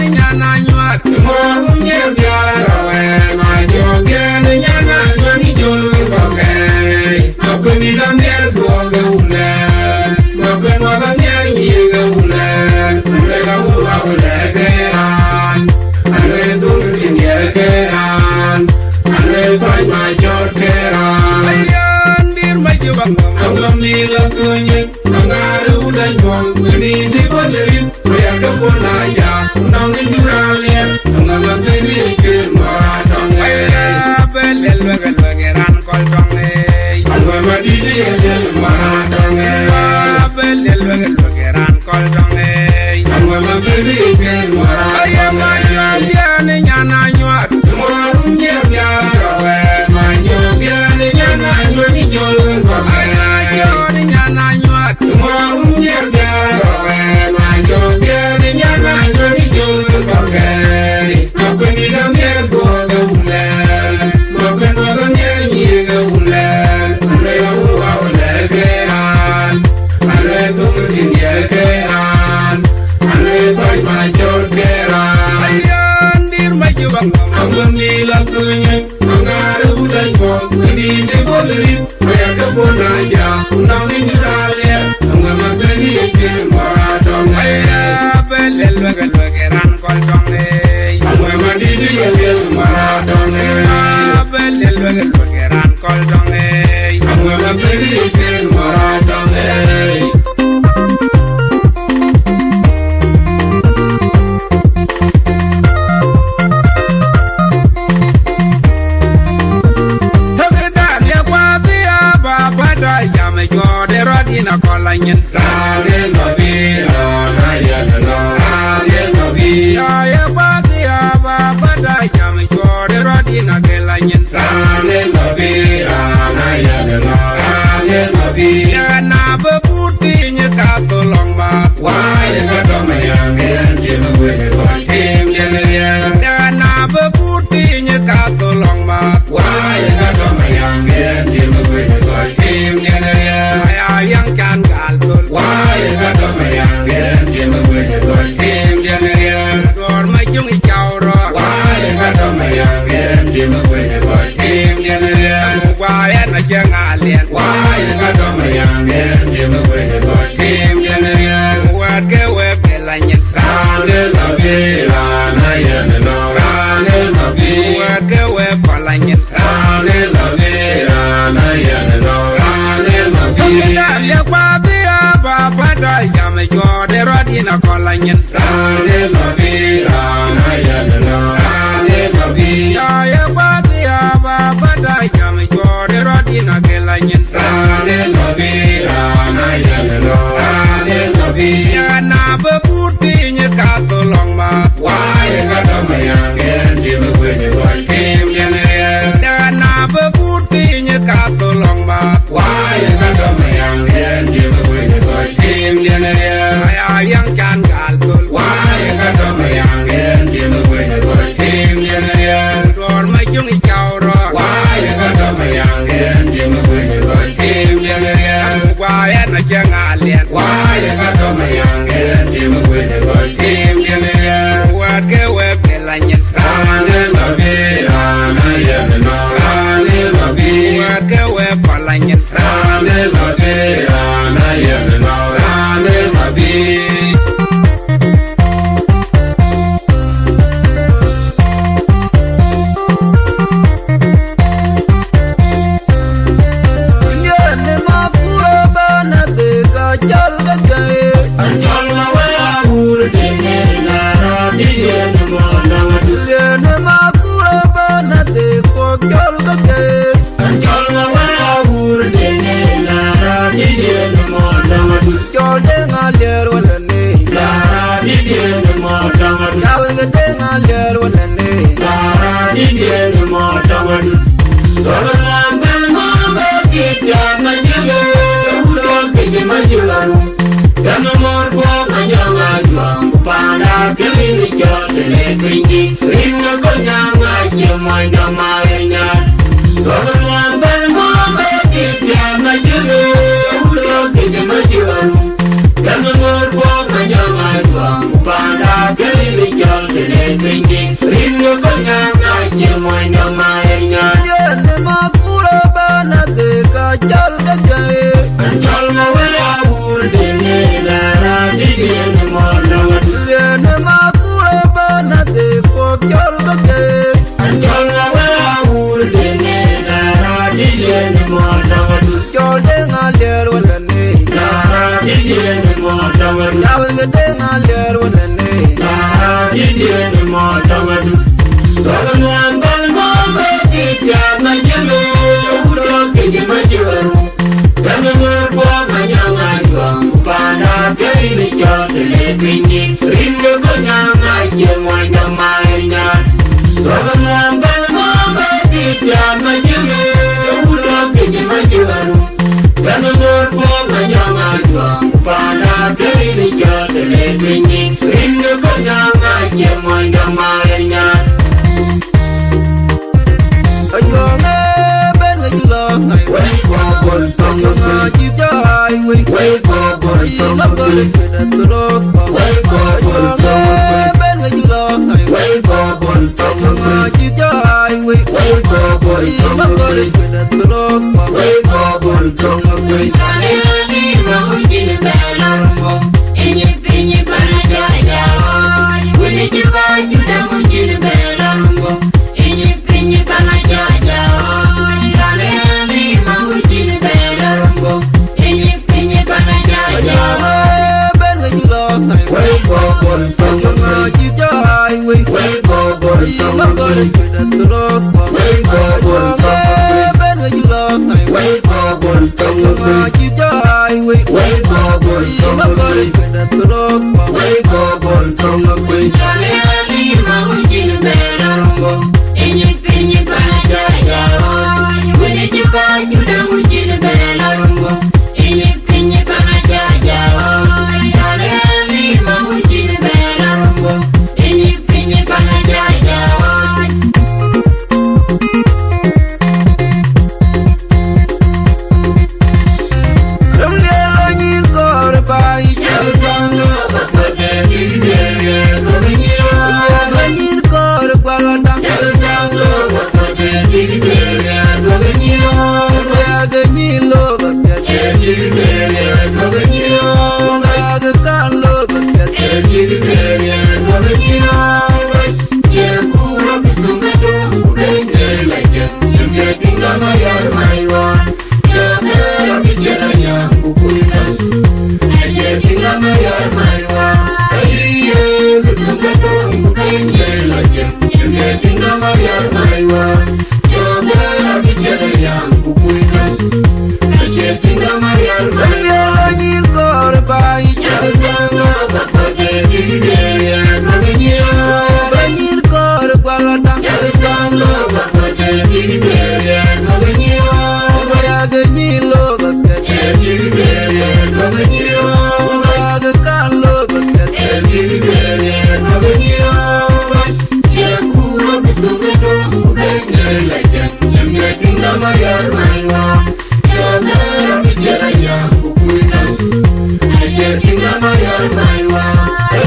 ni nyana nyuat mo unje biara we ma jogya ni nyana nyuat ni jolul babe ma kuni dan der go ga ule ma ben wa dan der ni ga ule le ga wa ule geran ale dum tin ye geran ale bai ma jor geran ayan dir ma jubang angam ni la kunye angare udan jong ni di boleri ya ga bona ya nang ni jurale angam ni ni ke ma dong aya belel bagal bageran kol dong ne alwa ma di di ya ma dong ne belel bagal bageran kol dong ne alwa ma di di ke ma aya ma jom dia ni nyana nyuat mo unje ya rawe ma jom dia ni nyana nyuat ni jolun ko aya jom ni nyana nyuat mo unje ya rawe ma jom dia ni nyana nyuat ni jolun ko aku ni dam ye go ga ule mo kan wa dam ye ni ga ule ale wa ule geran ale dum tin ye geran ale bai ma jor geran ayan dir ma jubang angam ni la kunye angare udan ko ni de boleri ya ga bona ya nang ni jale angam ma ni ke ma dong aya belel bagal bageran kol dong ne angam ma di di ye ma dong ne belel bagal bageran kol dong ne angam ma ni ke ma dong ne na kolanyin rade lobi na ya lo rade lobi ya ba dia ba ba da jam jode rodi na kelanyin rade lobi pinji ringa konyanga jemoida maenya Someone better move it na jere ulo kije majiwaru Kana morbo kanyanga dwa upanda kele jol kele pinji ringa konyanga jemoida maenya Yene makura bana teka jol kajae Anjol mawela urde nela radidene mornawan Yene makura bana teko jol kajae Anjol mawela urde nela radidene mornawan Jol denga ler wanane radidene mornawan Yawge denga ler wanane radidene mornawan Someone better move it na jere ulo kije majiwaru Kana morbo kanyanga dwa upanda kele jol kele pinji ringa konyanga jemoida maenya Someone better move it na jere ulo kije majiwaru Kana morbo kanyanga dwa upanda kele jol kele pinji ringa konyanga jemoida maenya Ayonge ben ngajulok ngai wei kobol tongo jijai wei kobol tongo kena turok wei kobol tongo ben ngajulok ngai wei kobol tongo jijai wei kobol tongo kena turok wei kobol tongo wei ani mahujin belarmo enye pinye para jaya wei jiwa juda mujin belarmo enye pinye para jaya Rani mahujin belarmo enye pinye para jaya ben ngajulok ngai wei kobol tongo jijai wei kobol tongo kena turok wei kobol tongo ben ngajulok ngai wei kobol tongo jijai wei kobol tongo kena turok wei kobol tongo Rani mahujin belarmo enye pinye para jaya wei jiwa juda mujin belarmo enye pinye para jaya Rani mahujin belarmo enye pinye para jaya Ramdela nyin kor bai jalgano bakode dilgere roginyo nyin kor gwalla jalgano bakode dilgere roginyo yaga nyilo bakode dilgere roginyo yaga kanlo bakode dilgere roginyo ye kura bitunga do urenge like ye dinga mayar maiwa ye mera bijera ya kukuina ye dinga mayar maiwa ye bitunga do urenge like ye dinga mayar maiwa ye mera bijera ya kukuina ye dinga mayar maiwa ye kor bai jalgano bakode dilgere roginyo Banyin kor gwalla jalgano bakode dilgere roginyo Yaga nyilo bakode dilgere roginyo Yaga kanlo bakode dilgere roginyo Ye kura bitunga do urenge like ye dinga mayar maiwa Ye mera bijera ya kukuina ye dinga mayar maiwa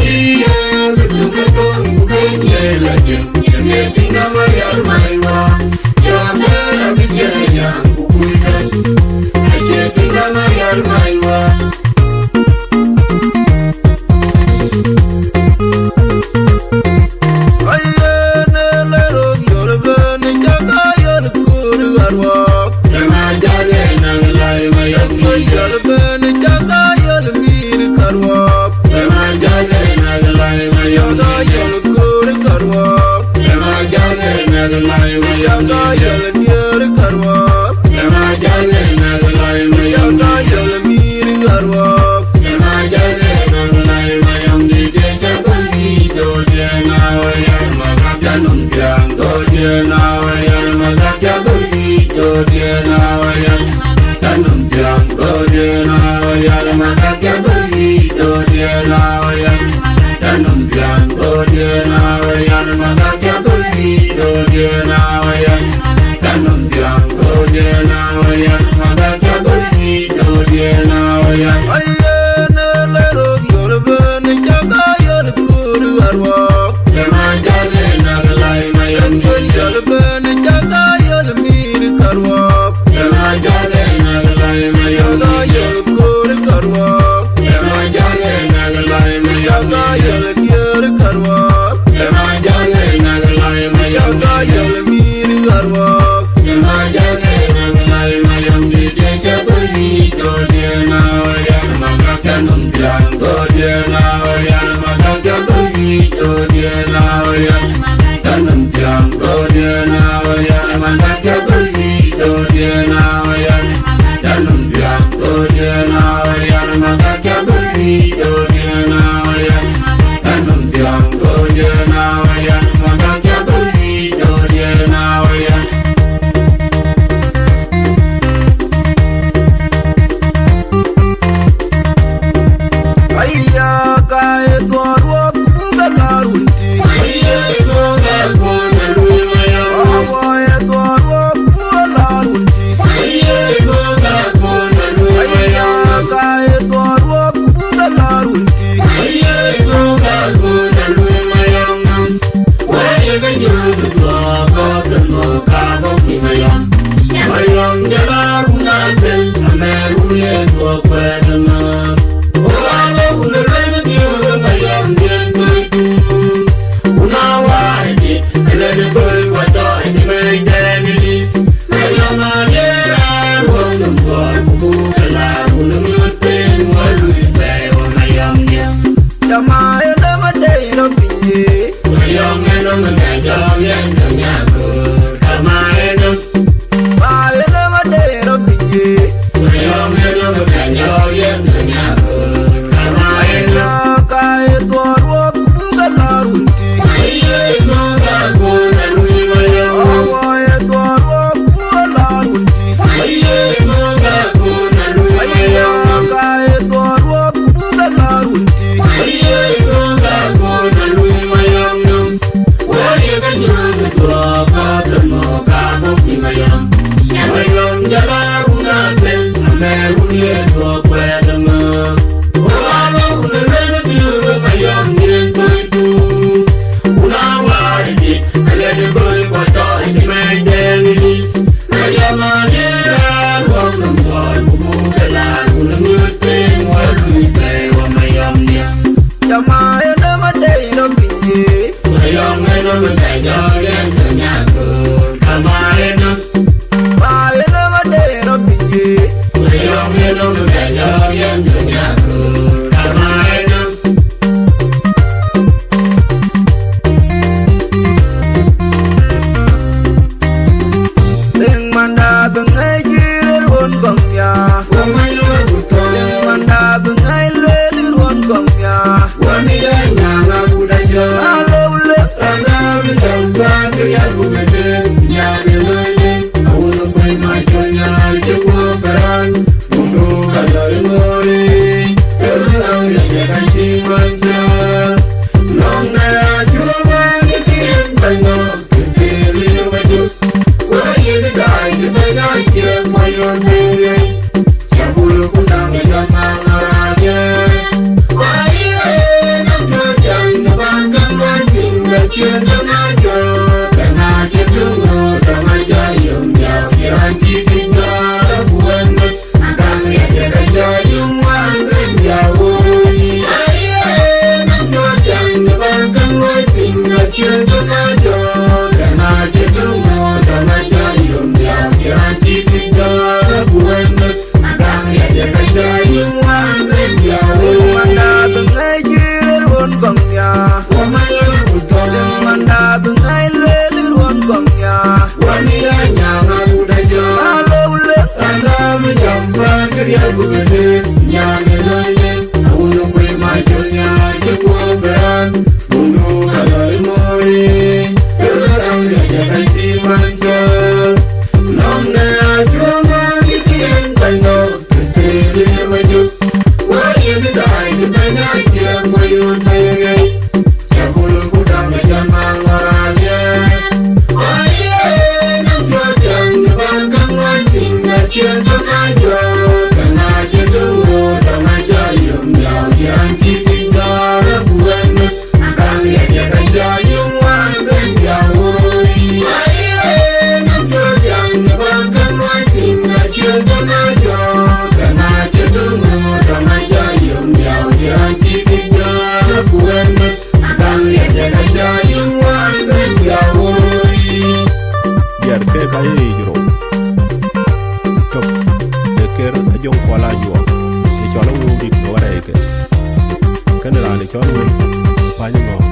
Ye bitunga do urenge like ye dinga mayar maiwa Ye mera bijera ya kukuina ye dinga mayar maiwa Ayene lero yorbe ni jaga yor kuru arwak Yama jage nang lai mayakni yorbe ni jaga yor mir karwak Yama jage nang lai mayakni yor kuru karwak Yama jage nang lai mayakni yor mir karwak Yama jage nang lai mayakni yor mir karwak Yama jage nang lai mayakni deja kuni do jena wayar magakanum jang do jena wayar magakabuni do jena wayar kanum jang do jena wayar magakabuni do jena wayar kanum jang do jena wayar yan magakya tuli do jena yan tanum tiang do jena yan magakya tuli do jena yan ayene lero yorbe ni jaga yor guru arwa jema jale nagalai mayam yorbe ni jaga yor mir karwa jema jale nagalai mayam yor guru karwa jema jale nagalai mayam jaga yor karwa jema jale nagalai mayam jaga yor mir karwa jema jale nagalai mayam dide jabuni do jena yan magakya num tiang do jena yan magakya tuli do jena yan tanum tiang do jena yan magakya tuli do jena yan tanum tiang do jena yan magakya tuli do jena yan tanum tiang do jena yan magakya tuli do jena yan ayya kai torwa bugalarunti ayye go ga go na lui mayam awaye torwa bugalarunti ayye go ga go na lui ayya mayam kai torwa bugalarunti ayye go ga go na lui mayam waye ga nyu do go to no ka go ki mayam mayam jala na tel ame ruye go kwa na ola una le ni mayam den tu una waidi ele de boy wa do ni mai den ni mayam ale wo no go bu kala una muten wa lui pe o mayam ni jamae na madai no pinje mayam no me ja yen no nya ko kama eno bae na madai no pinje mayam no me ja yen no nya ko kama eno ayya kai torwa bugalarunti ayye go ga go na lui mayam awaye torwa bugalarunti ayye go ga go na lui ayya mayam kai torwa bugalarunti ayye go ga go na lui mayam waye ga nyu do ga to no ga go ki mayam mayam jala una tel ame ruye do kwa da ma ola una le ni mayam ni tu una waidi ale de boy ko to ni mai de ni mayam ale wo no boy bu kala una mute wa lui pe wa mayam ni jamae na madai no pinje mayam no me ja yen no nya ko kama eno bae na madai no pinje mayam no me ja yen no nya ko kama eno Ding manda bengai jiir won gongya wa mayo bu to Ding manda bengai lelir won gongya wa mi ga nya ga bu da jo alo ule Ana mi jam ba ke ya bu de nya de le le awun ko ma jo nya je ko karan mundu ka da mo ri eru ang ya ga chi man ja long na ju ma ni tin ta no ke ri ma ju wa ye de ga ni ba ga che ma yo de ya bu ku da ga ja ma na je wa ye na jo jang na ba ga ma tin ga che na ma jo ka na che tu no ta ma ja yum ya ya chi tin ga bu an na ga ya de ga ja yum wa ga ya wo ni ai na jo jang na ba ga ma tin ga che na ma jo ka na che tu no ta ma ja yum ya ya chi tin ga bu an na ga ya de ga ja yum wa ga ya wo Ding manda bengai jiir won gongya wa ma ya bu to Ding manda bengai lelir won gongya wa mi ya nya ga bu da jo alo ule Ana mi jam ba ke ya bu de nya ne le le awun ko ma jo nya je ko beran mundu ka la mo ri ka jayun wan ben ya woi Jiir ke ka yi juro tok de ker ajong kwala juo e cholo wu dik no wara ke kan ra ni cholo wu pa ni mo